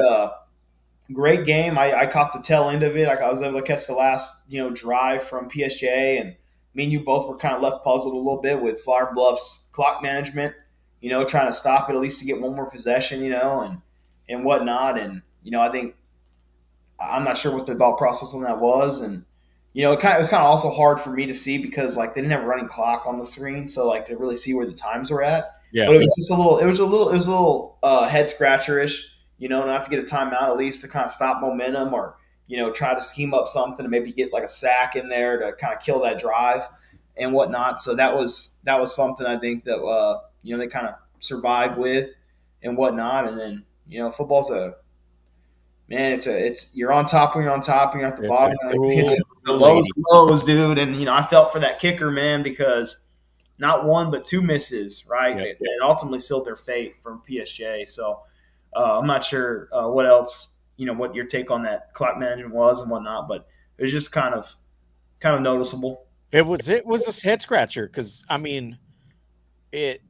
great game. I caught the tail end of it. I was able to catch the last drive from PSJ, and me and you both were kind of left puzzled a little bit with Flower Bluff's clock management. Trying to stop it at least to get one more possession. And whatnot. And I think I'm not sure what their thought process on that was, and it was kind of also hard for me to see because like they didn't have a running clock on the screen, so like to really see where the times were at. Yeah. But it was just a little. It was a little head scratcher ish. Not to get a timeout at least to kind of stop momentum or try to scheme up something to maybe get like a sack in there to kind of kill that drive and whatnot. So that was something I think that they kind of survived with and whatnot. And then football's a man, it's you're on top when you're on top and you're at the It's a bottom. It's cruel, the cruel lows, lady. lows, dude. And I felt for that kicker, man, because not one but two misses, right? Yeah. It ultimately sealed their fate from PSJ. So I'm not sure what else, what your take on that clock management was and whatnot, but it was just kind of noticeable. It was a head scratcher because I mean it.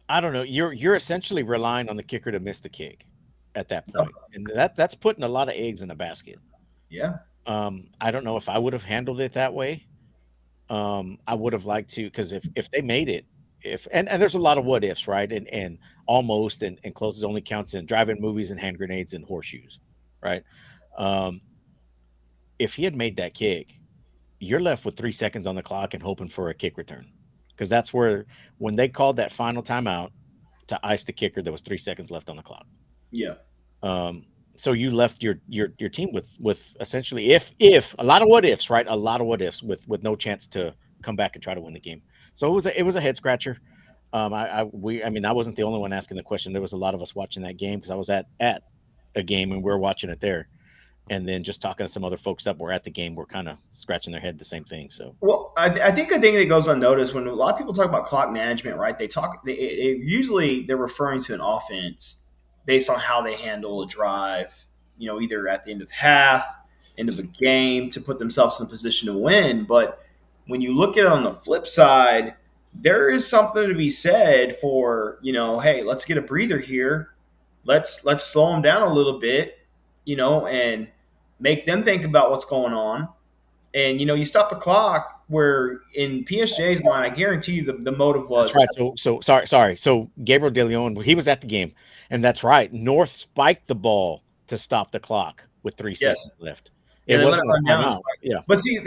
I don't know. You're essentially relying on the kicker to miss the kick at that Yep. point, and that's putting a lot of eggs in a basket. Yeah. I don't know if I would have handled it that way. I would have liked to because if they made it, if and there's a lot of what ifs, right? And almost and closes only counts in drive-in movies and hand grenades and horseshoes, right? Um, if he had made that kick, you're left with 3 seconds on the clock and hoping for a kick return because that's where when they called that final timeout to ice the kicker, there was 3 seconds left on the clock. Yeah. Um, so you left your team with essentially if a lot of what ifs, right? A lot of what ifs with no chance to come back and try to win the game. So it was a head scratcher. I mean I wasn't the only one asking the question. There was a lot of us watching that game because I was at a game and we are watching it there. And then just talking to some other folks that were at the game were kind of scratching their head the same thing. So Well, I think a thing that goes unnoticed when a lot of people talk about clock management, right? Usually they're referring to an offense based on how they handle a drive, either at the end of half, end of a game to put themselves in a position to win. But when you look at it on the flip side, there is something to be said for, hey, let's get a breather here. Let's slow them down a little bit, and make them think about what's going on and you stop the clock. Where in PSJ's mind, I guarantee you the motive that's was right. So sorry. So Gabriel De Leon, he was at the game, and that's right. North spiked the ball to stop the clock with three yes, seconds left. yeah, It they let it wasn't run a down. timeout. Yeah. But see,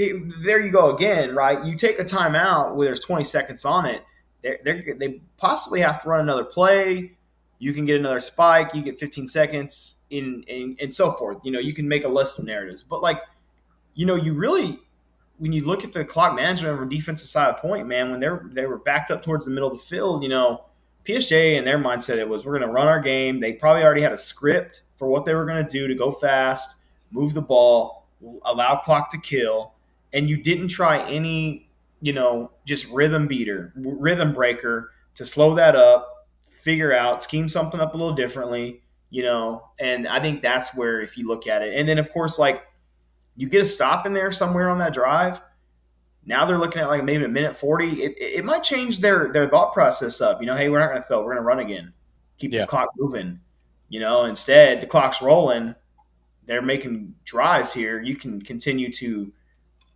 there you go again, right? You take a timeout where there's 20 seconds on it. they possibly have to run another play. You can get another spike. You get 15 seconds and so forth. You can make a list of narratives, but like you really when you look at the clock management from defensive side of point, man, when they were backed up towards the middle of the field, PSJ and their mindset it was we're going to run our game. They probably already had a script for what they were going to do to go fast, move the ball, allow clock to kill, and you didn't try any, just rhythm breaker to slow that up, figure out, scheme something up a little differently, and I think that's where if you look at it, and then of course like you get a stop in there somewhere on that drive. Now they're looking at like maybe a minute 40. It might change their thought process up. Hey, we're not going to throw. We're going to run again. Keep this Yeah. clock moving. Instead, the clock's rolling. They're making drives here. You can continue to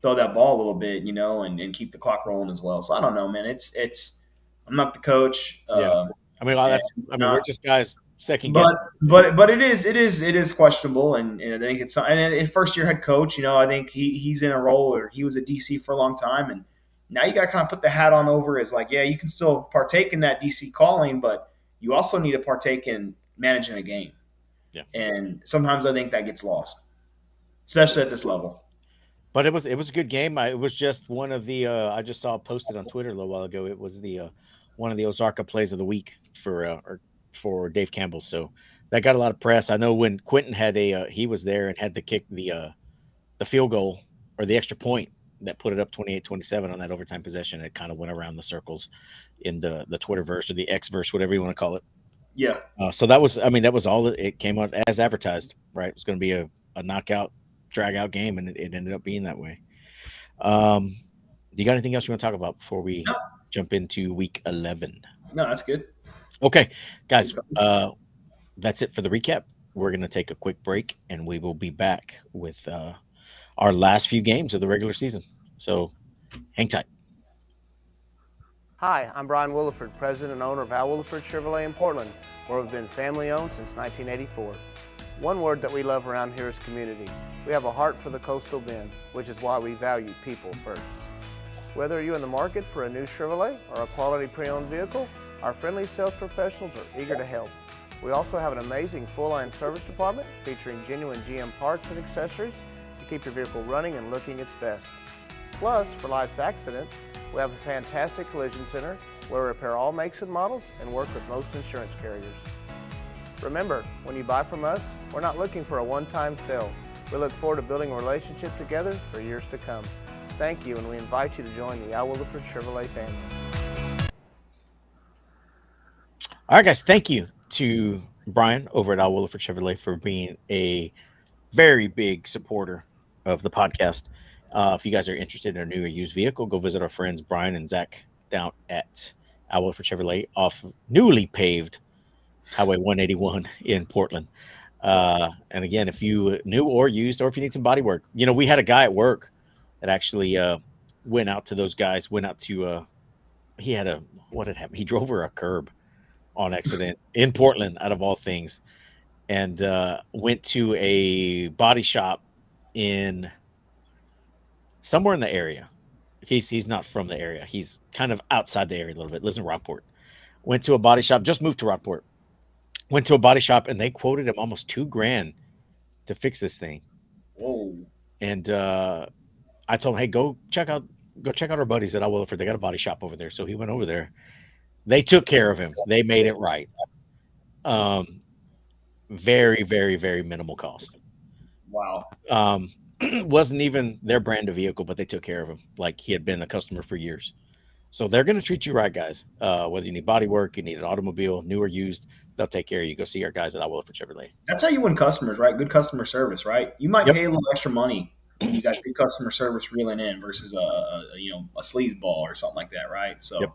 throw that ball a little bit, and keep the clock rolling as well. So I don't know, man. It's I'm not the coach. Yeah. I mean, And we're just guys second guessing. but it is questionable, and I think it's and a first year head coach. I think he's in a role where he was a DC for a long time, and now you got to kind of put the hat on over as like, yeah, you can still partake in that DC calling, but you also need to partake in managing a game. Yeah. And sometimes I think that gets lost, especially at this level. But it was a good game. It was just one of the I just saw it posted on Twitter a little while ago. It was the one of the Ozarka plays of the week for Dave Campbell. So that got a lot of press. I know when Quentin had he was there and had to kick the field goal or the extra point that put it up 28-27 on that overtime possession. It kind of went around the circles in the Twitterverse or the X verse, whatever you want to call it. Yeah. So that was all it came out as advertised, right? It was going to be a knockout, drag out game, and it ended up being that way. Do you got anything else you want to talk about before we No, jump into week 11? no, that's good. Okay, guys, that's it for the recap. We're going to take a quick break and we will be back with our last few games of the regular season. So hang tight. Hi, I'm Brian Williford, president and owner of Al Williford Chevrolet in Portland, where we've been family owned since 1984. One word that we love around here is community. We have a heart for the Coastal Bend, which is why we value people first. Whether you're in the market for a new Chevrolet or a quality pre-owned vehicle, our friendly sales professionals are eager to help. We also have an amazing full-line service department featuring genuine GM parts and accessories to keep your vehicle running and looking its best. Plus, for life's accidents, we have a fantastic collision center where we repair all makes and models and work with most insurance carriers. Remember, when you buy from us, we're not looking for a one-time sale. We look forward to building a relationship together for years to come. Thank you, and we invite you to join the Al Williford Chevrolet family. All right, guys. Thank you to Brian over at Al Williford Chevrolet for being a very big supporter of the podcast. If you guys are interested in a new or used vehicle, go visit our friends Brian and Zach down at Al Williford Chevrolet off newly paved Highway 181 in Portland. And again, if you new or used, or if you need some body work, we had a guy at work that actually went out to those guys, he had what had happened? He drove over a curb on accident in Portland, out of all things, and went to a body shop in somewhere in the area. He's not from the area. He's kind of outside the area a little bit, lives in Rockport. Went to a body shop, just moved to Rockport. Went to a body shop and they quoted him almost $2,000 to fix this thing. Whoa. And I told him, hey, go check out our buddies at Al Williford. They got a body shop over there. So he went over there. They took care of him. They made it right. Very, very, very minimal cost. Wow. Wasn't even their brand of vehicle, but they took care of him like he had been a customer for years. So they're going to treat you right, guys. Whether you need body work, you need an automobile, new or used, they'll take care of you. Go see our guys at Al Williford Chevrolet. That's how you win customers, right? Good customer service, right? You might Yep. pay a little extra money when you got good customer service reeling in versus a sleaze ball or something like that, right? So Yep.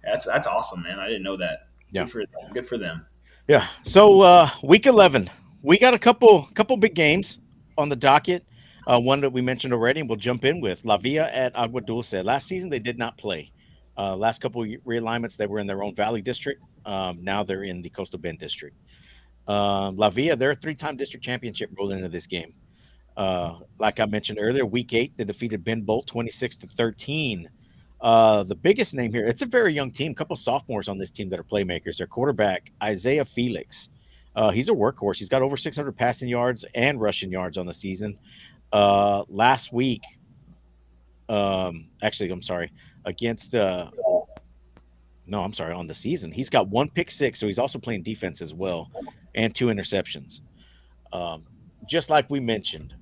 that's awesome, man. I didn't know that. Yeah. Good for them. Yeah. So week 11, we got a couple big games on the docket. One that we mentioned already, and we'll jump in with La Villa at Agua Dulce. Last season, they did not play. Last couple of realignments, they were in their own Valley district. Now they're in the Coastal Bend district. La Villa, their 3-time district championship rolled into this game. Like I mentioned earlier, week 8, they defeated Ben Bolt 26-13. The biggest name here, it's a very young team, a couple sophomores on this team that are playmakers. Their quarterback, Isaiah Felix. He's a workhorse. He's got over 600 passing yards and rushing yards on the season. Last week, actually, I'm sorry, against no, I'm sorry, on the season, he's got one pick six, so he's also playing defense as well, and two interceptions. Um, just like we mentioned,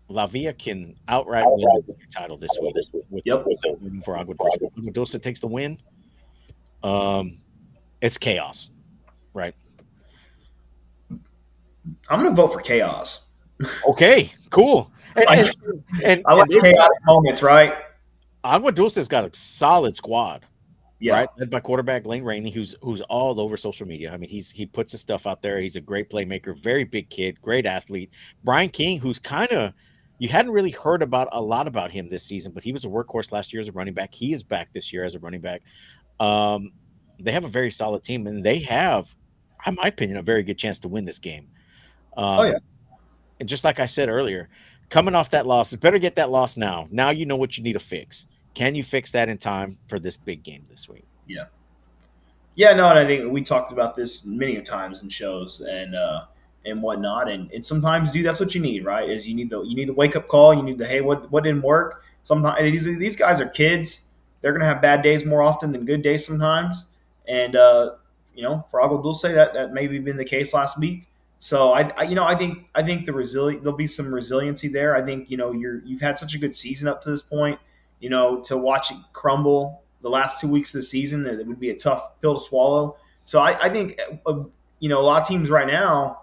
Lavia can outright win the title this week with Yep. waiting for Agua Dulce. Agua Dulce takes the win. It's chaos, right? I'm going to vote for chaos. Okay, cool. And I like they've got, chaotic moments, right? Agua Dulce's got a solid squad, Yeah. right? Led by quarterback Lane Rainey, who's all over social media. I mean, he puts his stuff out there. He's a great playmaker, very big kid, great athlete. Brian King, who's kind of you hadn't really heard about a lot about him this season, but he was a workhorse last year as a running back. He is back this year as a running back. Um, they have a very solid team, and they have, in my opinion, a very good chance to win this game. Oh, yeah. And just like I said earlier, coming off that loss, better get that loss now. Now you know what you need to fix. Can you fix that in time for this big game this week? Yeah. Yeah, no, and I think we talked about this many times in shows and whatnot, and sometimes, dude, that's what you need, right? Is you need the wake up call. You need the hey, what didn't work? Sometimes these guys are kids. They're gonna have bad days more often than good days sometimes, and for Agua Dulce, that maybe been the case last week. So I think there'll be some resiliency there. I think you've had such a good season up to this point. To watch it crumble the last 2 weeks of the season, it would be a tough pill to swallow. So I think a lot of teams right now,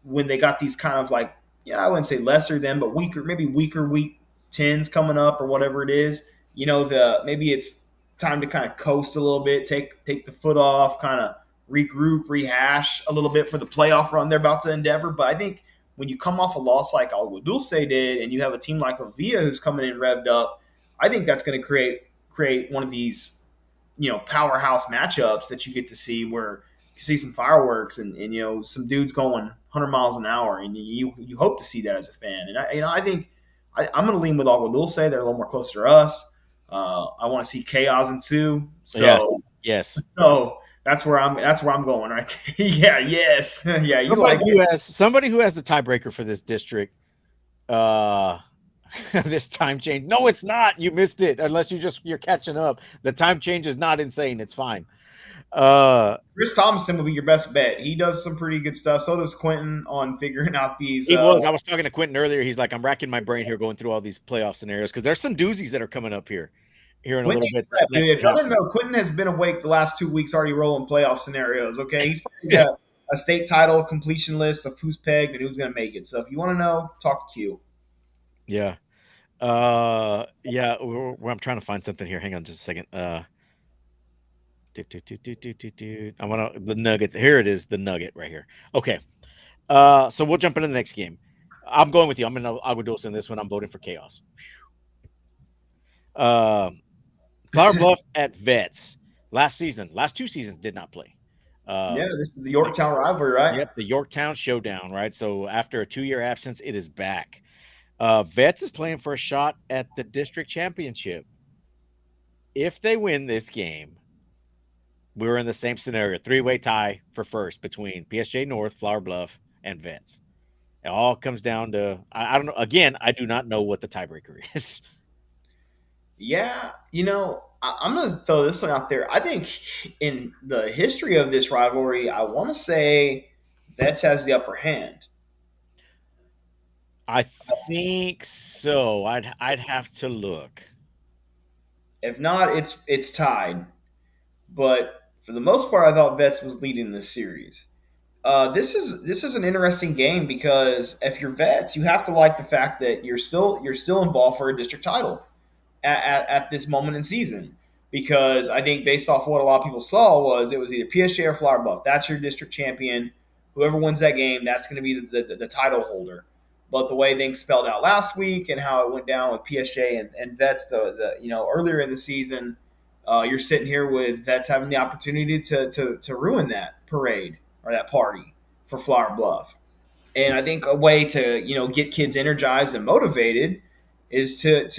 when they got these kind of like, I wouldn't say lesser than, but maybe weaker week 10s coming up or whatever it is, maybe it's time to kind of coast a little bit, take the foot off, kind of regroup, rehash a little bit for the playoff run they're about to endeavor. But I think when you come off a loss like Agua Dulce did, and you have a team like Avia who's coming in revved up, I think that's going to create one of these powerhouse matchups that you get to see, where you see some fireworks and some dudes going 100 miles an hour, and you hope to see that as a fan. And I think I'm going to lean with Agua Dulce. They're a little more closer to us. I want to see chaos ensue. So yes. So that's where I'm going, right? Yeah. Yes. Yeah. Somebody who has the tiebreaker for this district. This time change. No, it's not. You missed it. Unless you're catching up. The time change is not insane. It's fine. Chris Thomason will be your best bet. He does some pretty good stuff. So does Quentin on figuring out these. I was talking to Quentin earlier. He's like, I'm racking my brain here going through all these playoff scenarios, because there's some doozies that are coming up here in a little bit. If y'all didn't know, Quentin has been awake the last 2 weeks already rolling playoff scenarios. Okay, he's got a state title completion list of who's pegged and who's going to make it. So if you want to know, talk to Q. Yeah. I'm trying to find something here. Hang on just a second. I want the nugget. Here it is, the nugget right here. Okay. So we'll jump into the next game. I'm going with you. I'm in Agua Dulce in this one. I'm voting for chaos. Flower Bluff at Vets. Last 2 seasons did not play. This is the Yorktown rivalry, right? Yep, the Yorktown showdown, right? So after a 2-year absence, it is back. Vets is playing for a shot at the district championship. If they win this game, we're in the same scenario, 3-way tie for first between PSJ North, Flower Bluff, and Vets. It all comes down to, I don't know. Again, I do not know what the tiebreaker is. Yeah, I'm going to throw this one out there. I think in the history of this rivalry, I want to say Vets has the upper hand. I think so. I'd have to look. If not, it's tied. But for the most part, I thought Vets was leading this series. This is an interesting game, because if you're Vets, you have to like the fact that you're still involved for a district title at this moment in season. Because I think, based off what a lot of people saw, was it was either PSJ or Flower Bluff. That's your district champion. Whoever wins that game, that's going to be the title holder. But the way things spelled out last week and how it went down with PSJ and Vets, earlier in the season, you're sitting here with Vets having the opportunity to ruin that parade or that party for Flower Bluff. And I think a way to get kids energized and motivated is to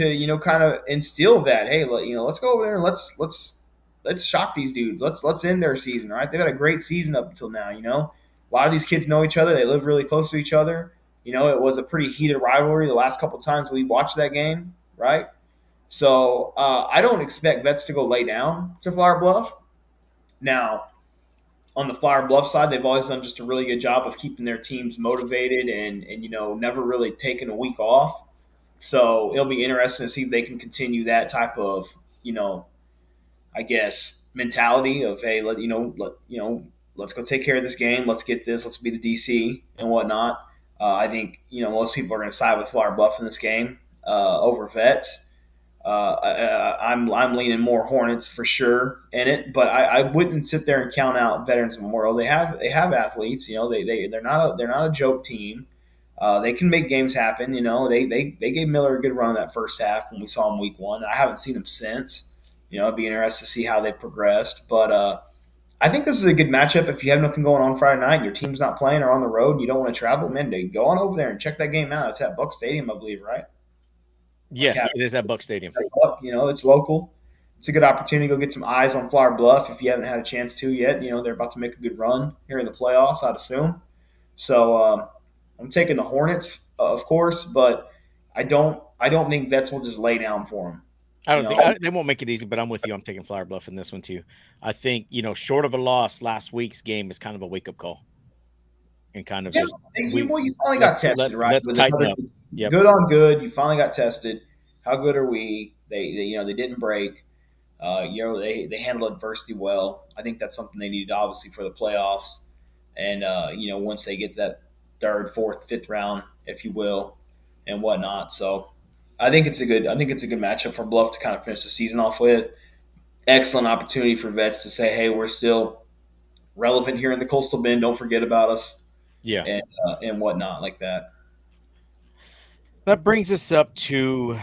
kind of instill that, hey, let's go over there and let's shock these dudes. Let's end their season, right? They've had a great season up until now. A lot of these kids know each other. They live really close to each other. It was a pretty heated rivalry the last couple times we watched that game, right? So I don't expect Vets to go lay down to Flower Bluff. Now, on the Flower Bluff side, they've always done just a really good job of keeping their teams motivated and never really taking a week off. So it'll be interesting to see if they can continue that type of you know I guess mentality of, hey, let's go take care of this game. Let's get this. Let's be the DC and whatnot. I think most people are going to side with Flower Bluff in this game over Vets. I'm leaning more Hornets for sure in it, but I wouldn't sit there and count out Veterans Memorial. They have athletes. They're not a joke team. They can make games happen. They gave Miller a good run in that first half when we saw him week one. I haven't seen him since. It'd be interesting to see how they progressed. But I think this is a good matchup if you have nothing going on Friday night and your team's not playing or on the road and you don't want to travel. Man, go on over there and check that game out. It's at Buck Stadium, I believe, right? Yes, it is at Buck Stadium. It's local. It's a good opportunity to go get some eyes on Flower Bluff if you haven't had a chance to yet. They're about to make a good run here in the playoffs, I'd assume. So I'm taking the Hornets, of course, but I don't think Vets will just lay down for them. I don't think they won't make it easy, but I'm with you. I'm taking Flower Bluff in this one too. I think short of a loss, last week's game is kind of a wake up call, and kind of just you finally got tested, right? Let's tighten up. Yep. Good on good. You finally got tested. How good are we? They didn't break. They handled adversity well. I think that's something they needed, obviously, for the playoffs. And once they get to that third, fourth, fifth round, if you will, and whatnot. So I think it's a good matchup for Bluff to kind of finish the season off with. Excellent opportunity for Vets to say, hey, we're still relevant here in the Coastal Bend. Don't forget about us. Yeah, and whatnot like that. That brings us up to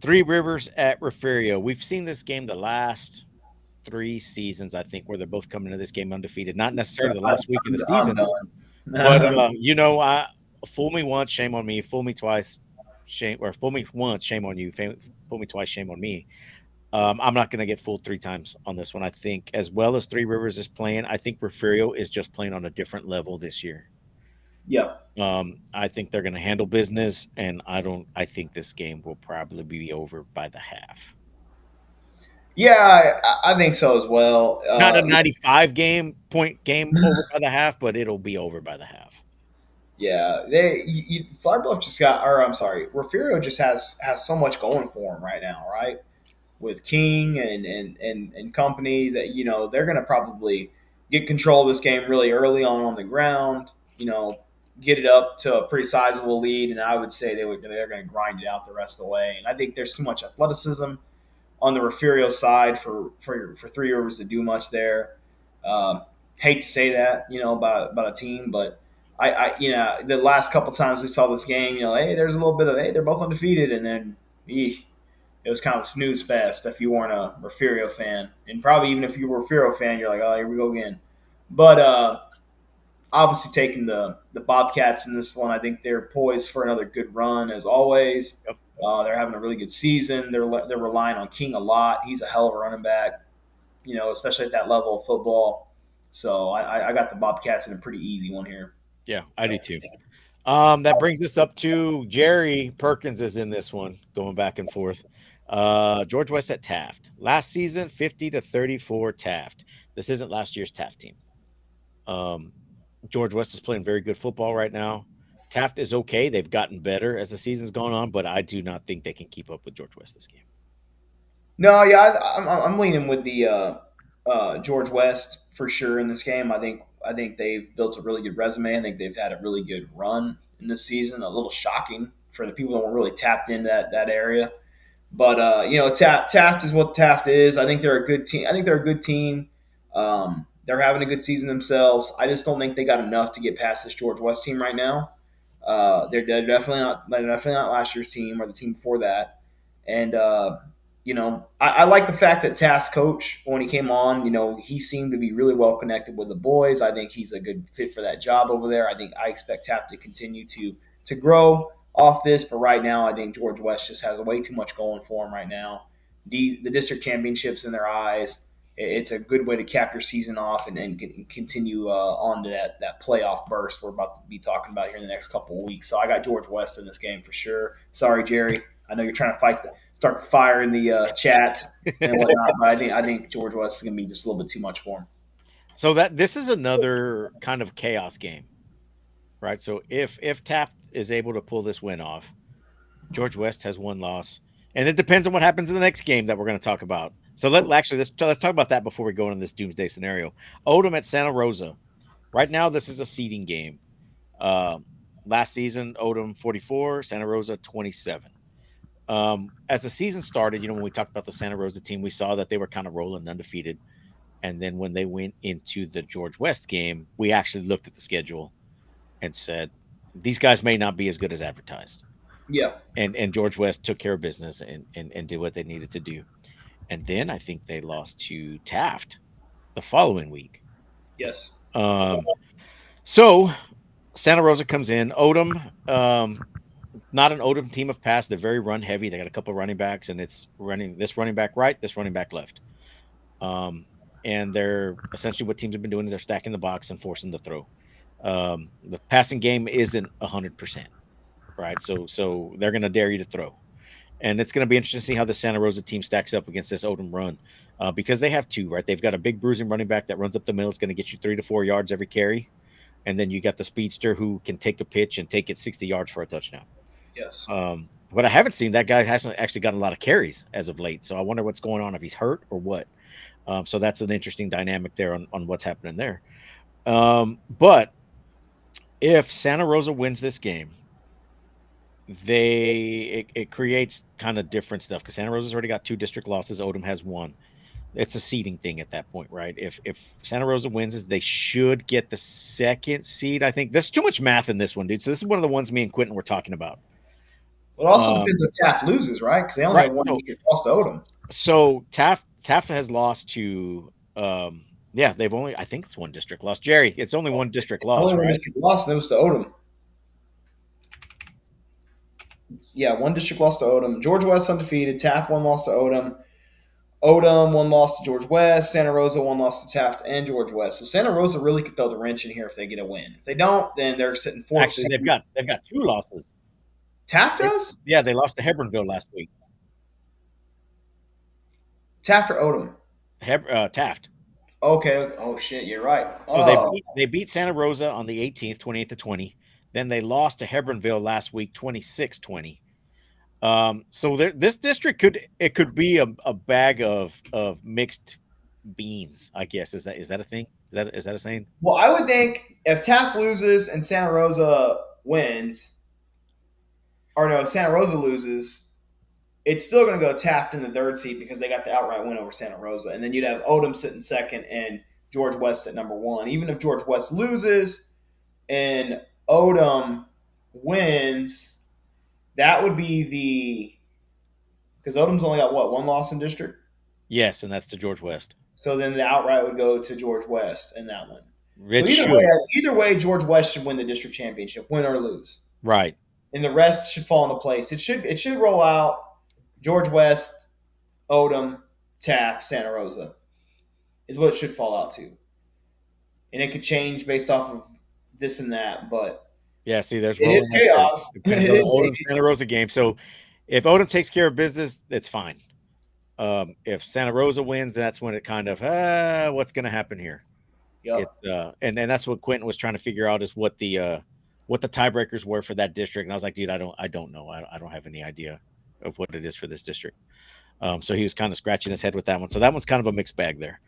Three Rivers at Refugio. We've seen this game the last 3 seasons, I think, where they're both coming to this game undefeated. Not necessarily the last week of the season, but fool me once, shame on me. Fool me twice, fool me once, shame on you. Fool me twice, shame on me. I'm not going to get fooled 3 times on this one. I think, as well as Three Rivers is playing, I think Refugio is just playing on a different level this year. Yeah. I think they're going to handle business, and I think this game will probably be over by the half. Yeah, I think so as well. Not a 95 point game over by the half, but it'll be over by the half. Yeah, Flower Bluff Refugio just has so much going for him right now, right? With King and company, that they're going to probably get control of this game really early on the ground. Get it up to a pretty sizable lead, and I would say they're going to grind it out the rest of the way. And I think there's too much athleticism on the Refugio side for Three Rivers to do much there. Hate to say that, about a team, but I the last couple times we saw this game, hey, there's a little bit of, hey, they're both undefeated, and then it was kind of a snooze fest if you weren't a Refugio fan, and probably even if you were a Refugio fan, you're like, oh, here we go again. But obviously taking the Bobcats in this one. I think they're poised for another good run as always. Yep. They're having a really good season. They're relying on King a lot. He's a hell of a running back, especially at that level of football. So I got the Bobcats in a pretty easy one here. Yeah, I do too. That brings us up to Jerry Perkins is in this one, going back and forth. George West at Taft. Last season, 50-34 Taft. This isn't last year's Taft team. George West is playing very good football right now. Taft is okay. They've gotten better as the season's gone on, but I do not think they can keep up with George West this game. No, yeah, I'm leaning with the George West for sure in this game. I think they've built a really good resume. I think they've had a really good run in this season. A little shocking for the people that weren't really tapped into that area. But Taft is what Taft is. I think they're a good team. They're having a good season themselves. I just don't think they got enough to get past this George West team right now. They're definitely not last year's team or the team before that. And I like the fact that Taft's coach, when he came on, he seemed to be really well connected with the boys. I think he's a good fit for that job over there. I expect Taft to continue to grow. off this. But right now, I think George West just has way too much going for him right now. The district championships in their eyes. It's a good way to cap your season off and continue on to that playoff burst we're about to be talking about here in the next couple of weeks. So I got George West in this game for sure. Sorry, Jerry. I know you're trying to start the fire in the chat and whatnot, but I think George West is going to be just a little bit too much for him. So that this is another kind of chaos game, right? So if Taft is able to pull this win off, George West has one loss, and it depends on what happens in the next game that we're going to talk about. So let's talk about that before we go into this doomsday scenario. Odom at Santa Rosa. Right now, this is a seeding game. Um, Last season, Odom 44, Santa Rosa 27. As the season started, when we talked about the Santa Rosa team, we saw that they were kind of rolling undefeated. And then when they went into the George West game, we actually looked at the schedule and said, these guys may not be as good as advertised. Yeah. And George West took care of business and did what they needed to do. And then I think they lost to Taft the following week. Yes. So Santa Rosa comes in. Odom, not an Odom team of past. They're very run heavy. They got a couple of running backs, and it's running this running back right, this running back left. And they're essentially what teams have been doing is they're stacking the box and forcing the throw. The passing game isn't 100%, right? So they're going to dare you to throw. And it's going to be interesting to see how the Santa Rosa team stacks up against this Odom run because they have two, right? They've got a big bruising running back that runs up the middle. It's going to get you 3 to 4 yards every carry. And then you got the speedster who can take a pitch and take it 60 yards for a touchdown. Yes. But I haven't seen that guy hasn't actually gotten a lot of carries as of late. So I wonder what's going on, if he's hurt or what. So that's an interesting dynamic there on what's happening there. But if Santa Rosa wins this game, it creates kind of different stuff because Santa Rosa's already got 2 district losses. Odom has 1. It's a seeding thing at that point, right? If Santa Rosa wins, they should get the 2nd seed. I think there's too much math in this one, dude. So this is one of the ones me and Quentin were talking about. Well, it also depends if Taft loses, right? Because they only have one district loss to Odom. So Taft has lost to they've only, I think it's 1 district loss. Jerry, it's only 1 district loss, only right? 1 district loss, and it was to Odom. Yeah, 1 district loss to Odom. George West undefeated. Taft 1 loss to Odom. Odom 1 loss to George West. Santa Rosa 1 loss to Taft and George West. So Santa Rosa really could throw the wrench in here if they get a win. If they don't, then they're sitting 4th. Actually, they've got 2 losses. Taft does? Yeah, they lost to Hebronville last week. Taft or Odom? Taft. Okay. Oh shit, you're right. So they beat Santa Rosa on the 18th, 28-20. Then they lost to Hebronville last week, 26-20. So this district could be a bag of mixed beans, I guess. Is that a thing? Is that a saying? Well, I would think if Taft loses and Santa Rosa wins, or no, Santa Rosa loses, it's still going to go Taft in the 3rd seed because they got the outright win over Santa Rosa, and then you'd have Odom sitting 2nd and George West at number 1. Even if George West loses and Odom wins, that would be because Odom's only got 1 loss in district. Yes, and that's to George West. So then the outright would go to George West in that one. So either way, George West should win the district championship, win or lose. Right. And the rest should fall into place. It should roll out George West, Odom, Taft, Santa Rosa is what it should fall out to. And it could change based off of this and that, but yeah, see, there's it is chaos. Depends on the Odom Santa Rosa game. So if Odom takes care of business, it's fine. If Santa Rosa wins, that's when it kind of what's going to happen here. Yep. It's and that's what Quentin was trying to figure out is what the tiebreakers were for that district. And I was like, dude, I don't know. I don't have any idea of what it is for this district. So he was kind of scratching his head with that one. So that one's kind of a mixed bag there.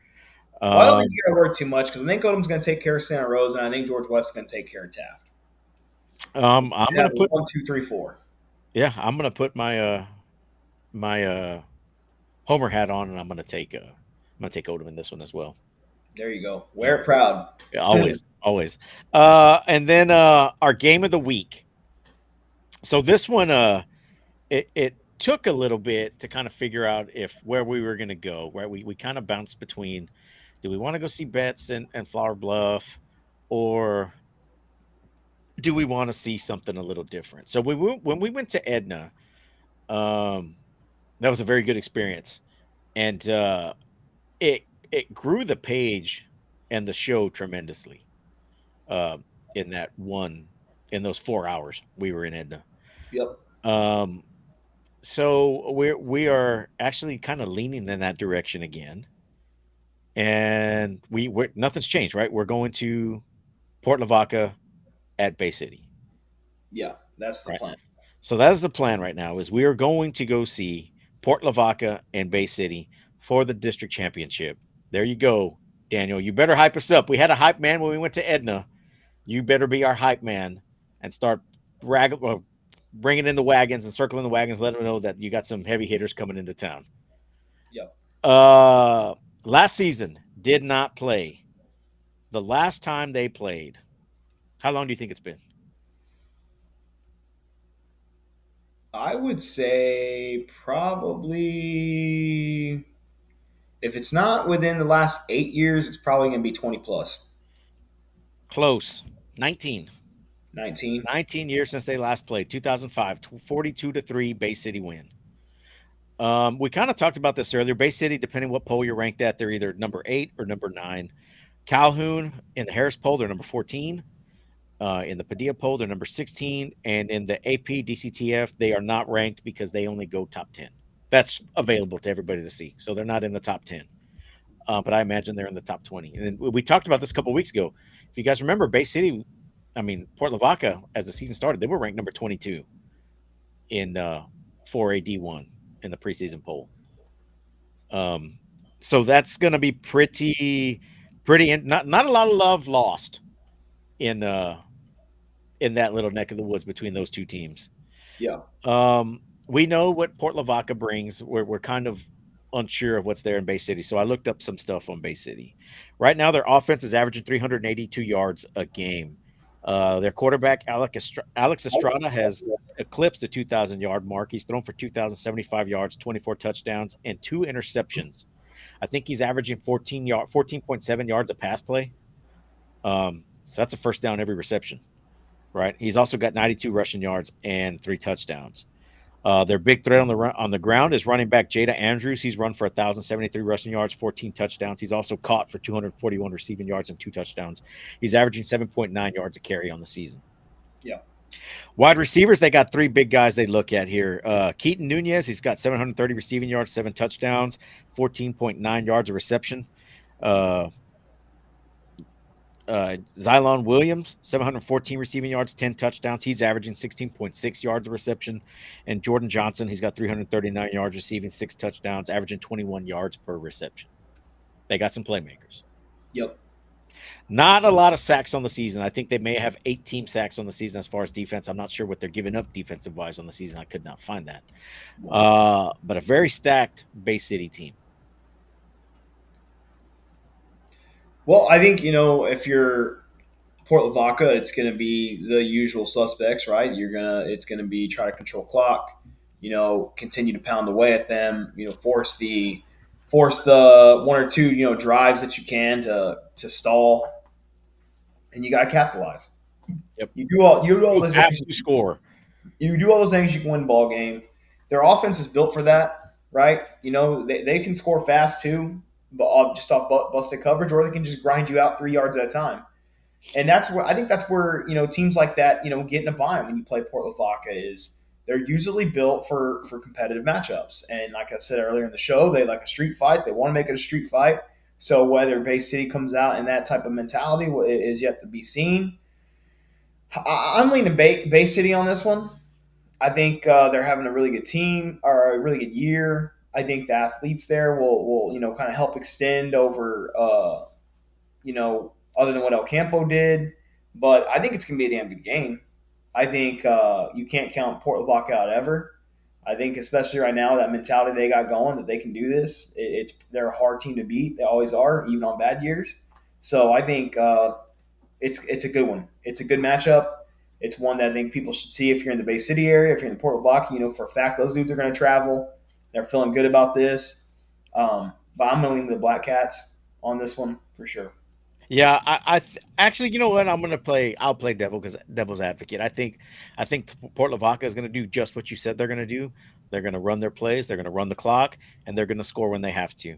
Well, I don't think you're going to work too much because I think Odom's going to take care of Santa Rosa, and I think George West is going to take care of Taft. I'm going to put 1, 2, 3, 4. Yeah, I'm going to put my my Homer hat on, and I'm going to take Odom in this one as well. There you go. Wear it proud. Yeah, always. And then our game of the week. So this one, it took a little bit to kind of figure out where we were going to go. Where we kind of bounced between, do we want to go see Betts and Flower Bluff, or do we want to see something a little different? So when we went to Edna, um, that was a very good experience, and it it grew the page and the show tremendously. Um, in that one in those 4 hours we were in Edna. Yep. Um, so we are actually kind of leaning in that direction again, and we're nothing's changed, right? We're going to Port Lavaca at Bay City, Yeah, that's the right? plan. So that is the plan right now. Is we are going to go see Port Lavaca and Bay City for the district championship. There you go, Daniel. You better hype us up. We had a hype man when we went to Edna. You better be our hype man and start bringing in the wagons and circling the wagons. Let them know that you got some heavy hitters coming into town. Yep. Uh, last season did not play. The last time they played, how long do you think it's been? I would say probably if it's not within the last 8 years, it's probably going to be 20 plus. Close. 19. 19. 19 years since they last played. 2005, 42-3 Bay City win. We kind of talked about this earlier. Bay City, depending what poll you're ranked at, they're either number 8 or number 9. Calhoun in the Harris poll, they're number 14. In the Padilla poll, they're number 16. And in the AP DCTF, they are not ranked because they only go top 10. That's available to everybody to see. So they're not in the top 10. But I imagine they're in the top 20. And then we talked about this a couple of weeks ago. If you guys remember, Bay City, I mean, Port Lavaca, as the season started, they were ranked number 22 in 4AD1 in the preseason poll. So that's going to be not a lot of love lost in that little neck of the woods between those two teams. Yeah. We know what Port Lavaca brings. We're kind of unsure of what's there in Bay City. So I looked up some stuff on Bay City. Right now, their offense is averaging 382 yards a game. Their quarterback, Alex Estrada, has eclipsed the 2,000-yard mark. He's thrown for 2,075 yards, 24 touchdowns, and 2 interceptions. I think he's averaging 14.7 yards a pass play. So that's a first down every reception, right? He's also got 92 rushing yards and 3 touchdowns. Their big threat on the ground is running back Jada Andrews. He's run for 1,073 rushing yards, 14 touchdowns. He's also caught for 241 receiving yards and 2 touchdowns. He's averaging 7.9 yards a carry on the season. Yeah. Wide receivers, they got 3 big guys they look at here. Keaton Nunez, he's got 730 receiving yards, 7 touchdowns, 14.9 yards of reception. Xylon Williams, 714 receiving yards, 10 touchdowns. He's averaging 16.6 yards of reception. And Jordan Johnson, he's got 339 yards receiving, 6 touchdowns, averaging 21 yards per reception. They got some playmakers. Yep. Not a lot of sacks on the season. I think they may have 18 sacks on the season as far as defense. I'm not sure what they're giving up defensive-wise on the season. I could not find that. But a very stacked Bay City team. Well, I think, if you're Port Lavaca, it's going to be the usual suspects, right? It's going to be try to control clock, continue to pound away at them, force the 1 or 2, drives that you can to stall, and you got to capitalize. Yep. You do all those Have things. to score. You do all those things, you can win the ball game. Their offense is built for that, right? They can score fast too, but just off busted coverage, or they can just grind you out 3 yards at a time. And that's where teams like that get in a bind when you play Port Lavaca. Is they're usually built for competitive matchups. And like I said earlier in the show, they like a street fight. They want to make it a street fight. So whether Bay City comes out in that type of mentality is yet to be seen. I'm leaning Bay City on this one. I think they're having a really good team or a really good year. I think the athletes there will kind of help extend over other than what El Campo did. But I think it's going to be a damn good game. I think you can't count Port Lavaca out ever. I think especially right now, that mentality they got going that they can do this. They're a hard team to beat. They always are, even on bad years. So I think it's a good one. It's a good matchup. It's one that I think people should see if you're in the Bay City area. If you're in the Port Lavaca, for a fact those dudes are going to travel. They're feeling good about this. But I'm going to lean the Black Cats on this one for sure. Yeah, actually, you know what? I'm gonna play. I'll play devil's advocate. I think Port Lavaca is gonna do just what you said they're gonna do. They're gonna run their plays. They're gonna run the clock, and they're gonna score when they have to.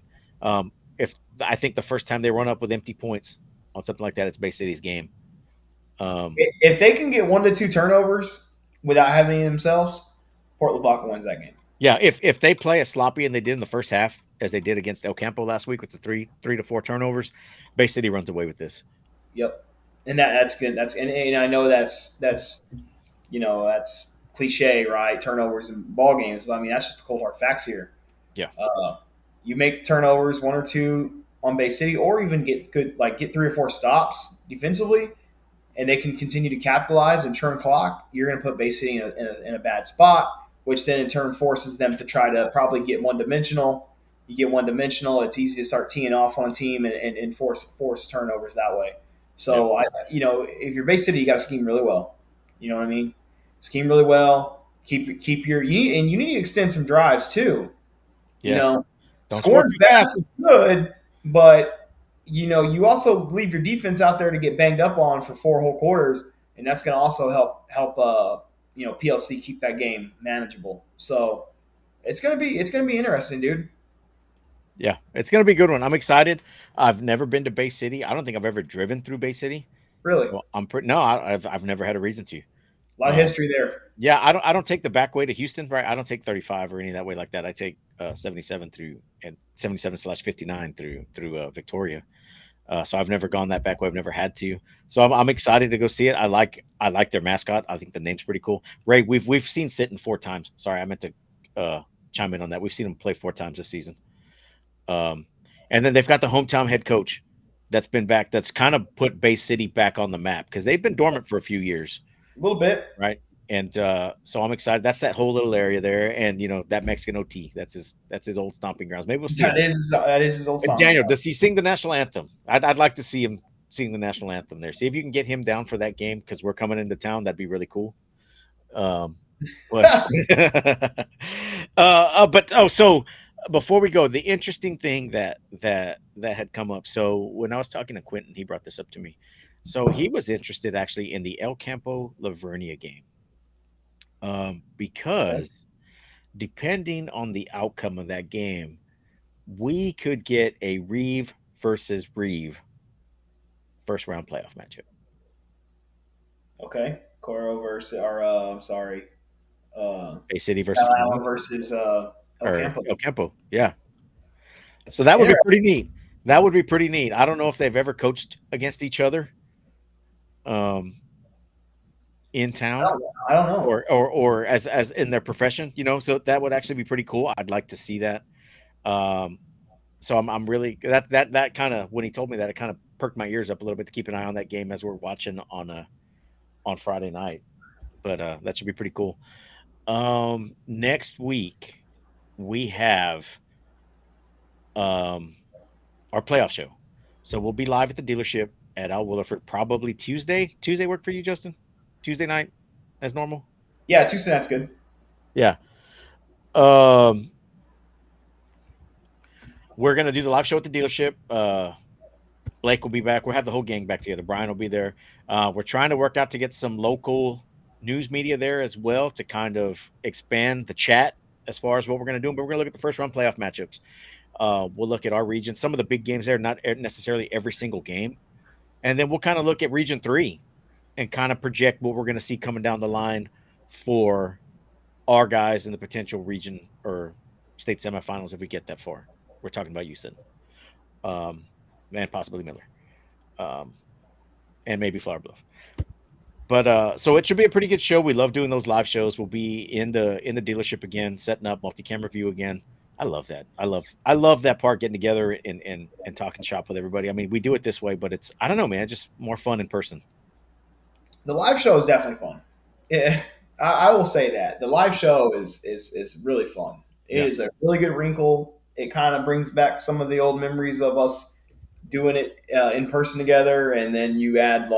If I think the first time they run up with empty points on something like that, it's Bay City's game. Um, If they can get 1 to 2 turnovers without having any themselves, Port Lavaca wins that game. yeah, if they play as sloppy and they did in the first half as they did against El Campo last week with the three to four turnovers, Bay City runs away with this. Yep, and that's good. And I know that's that's cliche, right? Turnovers in ball games, but I mean that's just the cold hard facts here. Yeah, Uh, you make turnovers 1 or 2 on Bay City, or even get 3 or 4 stops defensively, and they can continue to capitalize and turn clock. You're going to put Bay City in a bad spot, which then in turn forces them to try to probably get one dimensional. You get one dimensional, it's easy to start teeing off on a team and force turnovers that way. yeah, So if you're Bay City, you got to scheme really well. You know what I mean? Scheme really well. Keep your you need to extend some drives too. You yes. know, Don't score scoring too fast fast. is good, but you also leave your defense out there to get banged up on for 4 whole quarters, and that's going to also help PLC keep that game manageable. So it's gonna be interesting, dude. Yeah, it's gonna be a good one. I'm excited. I've never been to Bay City. I don't think I've ever driven through Bay City. Really, So I'm pretty no, I've never had a reason to. a lot of Um, history there. yeah, I don't take the back way to Houston, right? I don't take 35 or any of that way like that. I take 77 through and 77/59 through Victoria. So I've never gone that back way. I've never had to. So I'm excited to go see it. I like their mascot. I think the name's pretty cool. Ray, we've seen Sitten 4 times. Sorry, I meant to chime in on that. We've seen him play 4 times this season. Um, and then they've got the hometown head coach that's been back. That's kind of put Bay City back on the map because they've been dormant for a few years, A little bit. right? And so I'm excited. That's that whole little area there, and that Mexican OT. That's his old stomping grounds. Maybe we'll see him. That is his old song. Daniel, does he sing the national anthem? I'd like to see him sing the national anthem there. See if you can get him down for that game because we're coming into town. That'd be really cool. Um, but so before we go, the interesting thing that had come up. So when I was talking to Quentin, he brought this up to me. So he was interested actually in the El Campo Lavernia game, because depending on the outcome of that game, we could get a Reeve versus Reeve first round playoff matchup. Okay, Coro versus sorry, Bay City versus Allen Kansas versus El or Campo. El Campo. Yeah. So that would be pretty neat. That would be pretty neat. I don't know if they've ever coached against each other um, in town I don't know. or as in their profession, so that would actually be pretty cool. I'd like to see that. Um, so I'm really that kind of when he told me that, it kind of perked my ears up a little bit to keep an eye on that game as we're watching on Friday night. But that should be pretty cool. Next week we have um our playoff show. So we'll be live at the dealership at Al Williford probably Tuesday. Tuesday work for you, Justin? Tuesday night as normal? Yeah, Tuesday night's good. Yeah. Um we're gonna do the live show at the dealership. Blake will be back. We'll have the whole gang back together. Brian will be there. We're trying to work out to get some local news media there as well to kind of expand the chat as far as what we're going to do. But we're going to look at the first round playoff matchups. We'll look at our region, some of the big games there, not necessarily every single game. And then we'll kind of look at region 3 and kind of project what we're going to see coming down the line for our guys in the potential region or state semifinals if we get that far. We're talking about Houston. And possibly Miller, and maybe Flower Bluff. But so it should be a pretty good show. We love doing those live shows. We'll be in the dealership again, setting up multi-camera view again. I love that. I love that part, getting together and talking shop with everybody. I mean, we do it this way, but it's I don't know, man, just more fun in person. The live show is definitely fun. Yeah, I will say that the live show is really fun. It Yeah. is a really good wrinkle. It kind of brings back some of the old memories of us doing it in person together, and then you add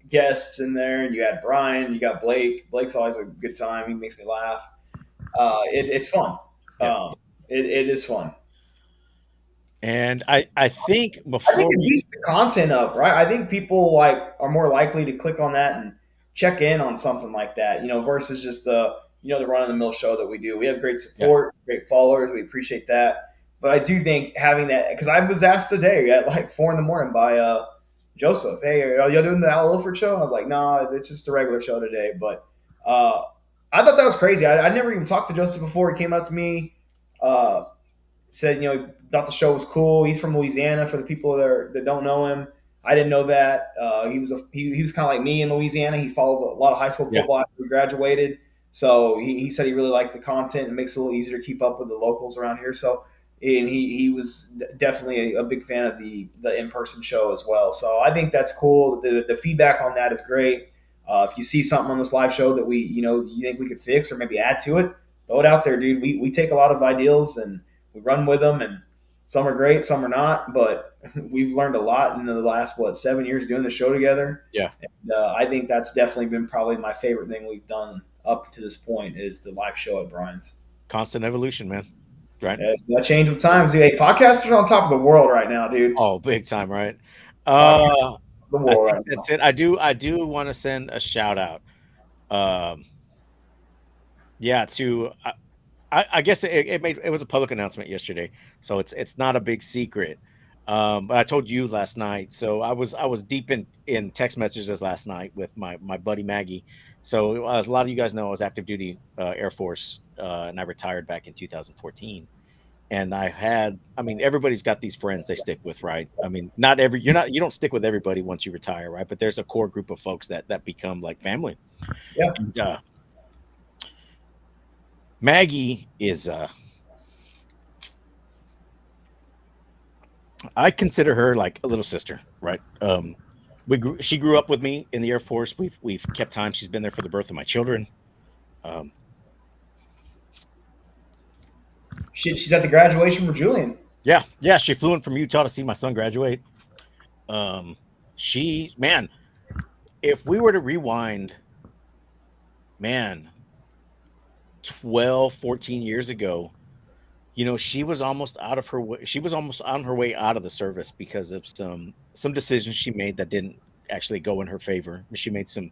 guests in there, and you add Brian, you got Blake. Blake's always a good time. He makes me laugh. It's fun. Yeah. It is fun. And I think I think before it we beats the content up, right? I think people like are more likely to click on that and check in on something like that, versus just the run of the mill show that we do. We have great yeah support, great followers. We appreciate that. But I do think having that, because I was asked today at like 4 a.m. by Joseph, "Hey, are y'all doing the Al Wilford show?" And I was like, "No, it's just a regular show today." But uh, I thought that was crazy. I never even talked to Joseph before. He came up to me. Uh, Said he thought the show was cool. He's from Louisiana. For the people that don't know him, I didn't know that. He was kind of like me in Louisiana. He followed a lot of high school yeah football after he graduated. So he said he really liked the content and makes it a little easier to keep up with the locals around here. So and he was definitely a big fan of the in person show as well. So I think that's cool. The feedback on that is great. If you see something on this live show that you think we could fix or maybe add to it, throw it out there, dude. We take a lot of ideals and we run with them, and some are great, some are not. But we've learned a lot in the last 7 years doing the show together. yeah And I think that's definitely been probably my favorite thing we've done up to this point is the live show at Brian's. constant evolution, man. Right? That changed with times. Dude. Hey, podcasters are on top of the world right now, dude. Oh, big time, right? Podcasters Uh, the I world think right now. that's it. I do want to send a shout out. Um, yeah, to I guess it was a public announcement yesterday, so it's not a big secret. But I told you last night, so I was deep in text messages last night with my buddy Maggie. So as a lot of you guys know, I was active duty Air Force, and I retired back in 2014. And I mean, everybody's got these friends they stick with, right? I mean, you don't stick with everybody once you retire, right? But there's a core group of folks that become like family. Yeah. And Maggie is I consider her like a little sister, right? She grew up with me in the Air Force. We've kept time. She's been there for the birth of my children. Um, She's at the graduation for Julian. yeah, she flew in from Utah to see my son graduate. Um, man, if we were to rewind, man, 12, 14 years ago, she was almost out of her way. She was almost on her way out of the service because of some decisions she made that didn't actually go in her favor. She made some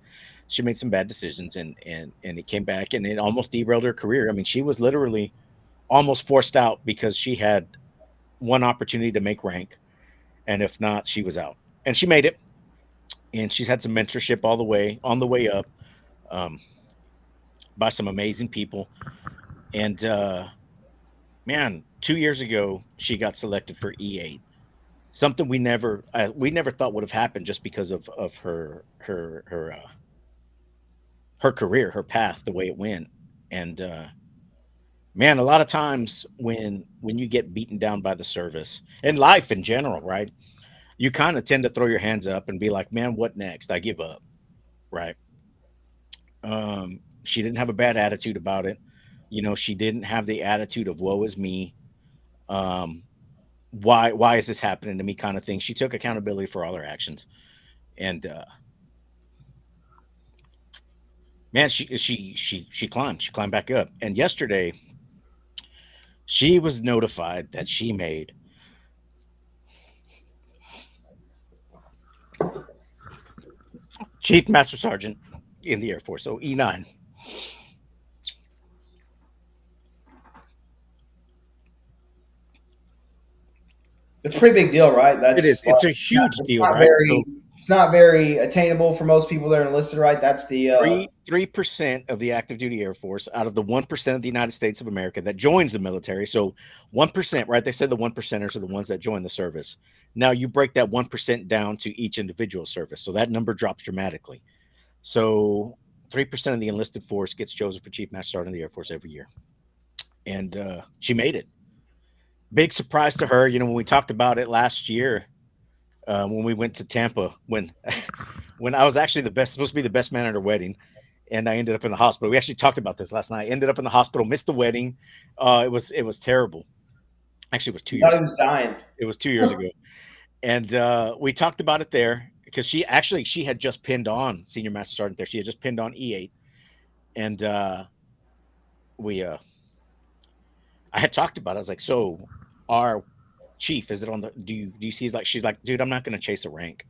bad decisions, and it came back and it almost derailed her career. I mean, she was literally almost forced out because she had one opportunity to make rank, and if not, she was out. And she made it, and she's had some mentorship all the way on the way up, um, by some amazing people. And man, 2 years ago, she got selected for E8. Something we never thought would have happened just because of her career, her path, the way it went. And man, a lot of times when you get beaten down by the service and life in general, right? You kind of tend to throw your hands up and be like, "Man, what next? I give up." Right? She didn't have a bad attitude about it. She didn't have the attitude of "woe is me." Um, why is this happening to me? Kind of thing. She took accountability for all her actions, and man, she climbed back up. And yesterday, she was notified that she made Chief Master Sergeant in the Air Force, so E9. It's a pretty big deal, right? It is. That's like, It's a huge it's deal, not right? very So it's not very attainable for most people that are enlisted, right? That's the 3% of the active duty Air Force out of the 1% of the United States of America that joins the military. So 1%, right? They said the 1%ers are the ones that join the service. Now you break that 1% down to each individual service, so that number drops dramatically. So 3% of the enlisted force gets chosen for Chief Master Sergeant of the Air Force every year, and she made it. Big surprise to her. When we talked about it last year, when we went to Tampa, when I was actually supposed to be the best man at her wedding, and I ended up in the hospital. We actually talked about this last night. Ended up in the hospital, missed the wedding. It was terrible. Actually, it was 2 years. not even dying. It was 2 years ago, and we talked about it there because she had just pinned on Senior Master Sergeant there. She had just pinned on E8, and we I had talked about it. I was like, so our Chief, is it on the? Do you see? He's like, she's like, dude, I'm not gonna chase a rank.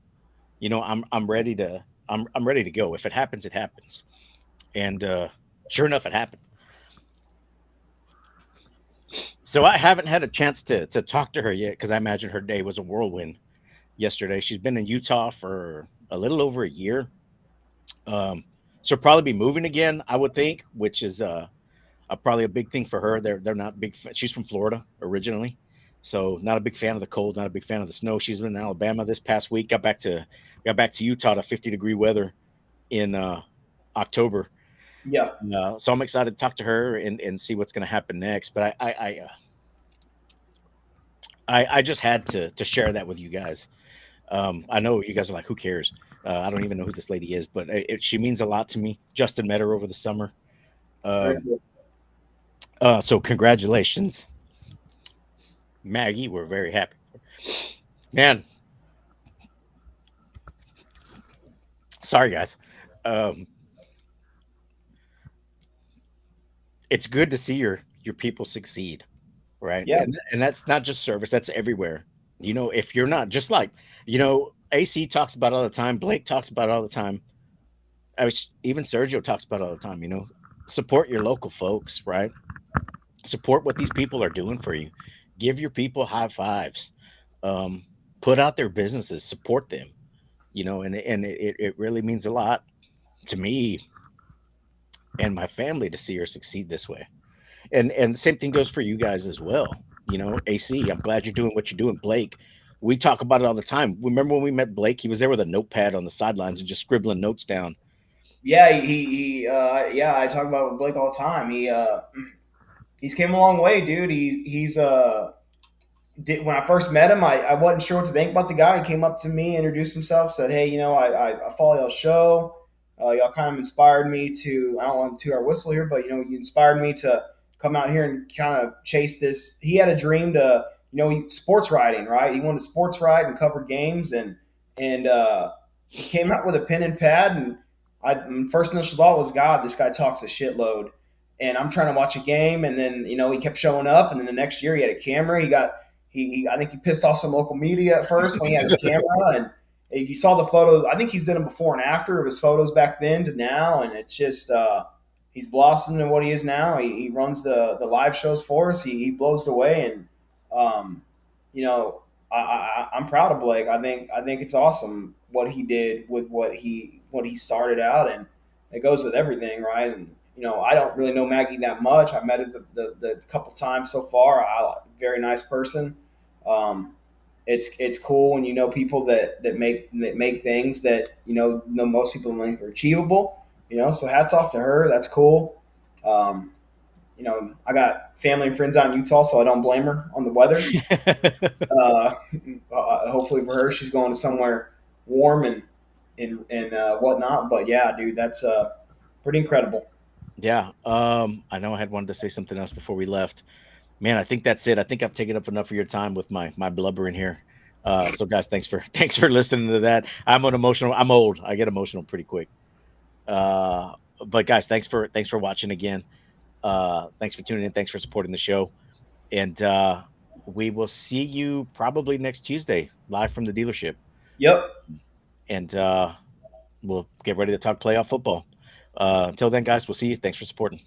I'm ready to. I'm ready to go. If it happens, it happens. And sure enough, it happened. So I haven't had a chance to talk to her yet because I imagine her day was a whirlwind yesterday. She's been in Utah for a little over a year. Um, she'll probably be moving again, I would think, which is probably a big thing for her. They're not big. She's from Florida originally, so not a big fan of the cold, not a big fan of the snow. She's been in Alabama this past week. Got back to Utah to 50-degree weather in October. Yeah, So I'm excited to talk to her and see what's going to happen next. But I just had to share that with you guys. I know you guys are like, who cares? I don't even know who this lady is, but she means a lot to me. Justin met her over the summer. very Um, cool. so congratulations, Maggie. We're very happy. Man, sorry guys. Um, it's good to see your people succeed, right? Yeah, And that's not just service, that's everywhere. If you're not just like, AC talks about it all the time, Blake talks about it all the time. Even Sergio talks about it all the time, support your local folks, right? Support what these people are doing for you. Give your people high fives. Um, put out their businesses, support them, and it really means a lot to me and my family to see her succeed this way. And the same thing goes for you guys as well. AC, I'm glad you're doing what you're doing. Blake, we talk about it all the time. Remember when we met Blake? He was there with a notepad on the sidelines and just scribbling notes down. yeah. Yeah. I talk about it with Blake all the time. He's came a long way, dude. When I first met him, I wasn't sure what to think about the guy. He came up to me, introduced himself, said, "Hey, I follow y'all show. Y'all kind of inspired me to. I don't want to toot our whistle here, but you inspired me to come out here and kind of chase this. He had a dream to, sports writing, right? He wanted to sports write and cover games, and he came out with a pen and pad. And first initial thought was, God, this guy talks a shitload. And I'm trying to watch a game, and then he kept showing up, and then the next year he had a camera. I think he pissed off some local media at first when he had his camera, and you saw the photos. I think he's done them before and after of his photos back then to now, and it's just he's blossomed in what he is now. He runs the live shows for us. He blows it away, and um, you know I'm proud of Blake. I think it's awesome what he did with what he started out, and it goes with everything, right? And I don't really know Maggie that much. I met her the couple times so far. Very nice person. Um, it's cool when you know people that make things that most people don't think are achievable. So hats off to her. That's cool. Um, I got family and friends out in Utah, so I don't blame her on the weather. Uh, Hopefully for her, she's going to somewhere warm and whatnot. But yeah, dude, that's pretty incredible. Yeah. I know I had wanted to say something else before we left. Man, I think that's it. I think I've taken up enough of your time with my blubbering here. So guys, thanks for thanks for listening to that. I'm old. I get emotional pretty quick. Uh, but guys, thanks for watching again. Thanks for tuning in. Thanks for supporting the show. And we will see you probably next Tuesday live from the dealership. Yep. And we'll get ready to talk playoff football. Until then, guys, we'll see you. Thanks for supporting.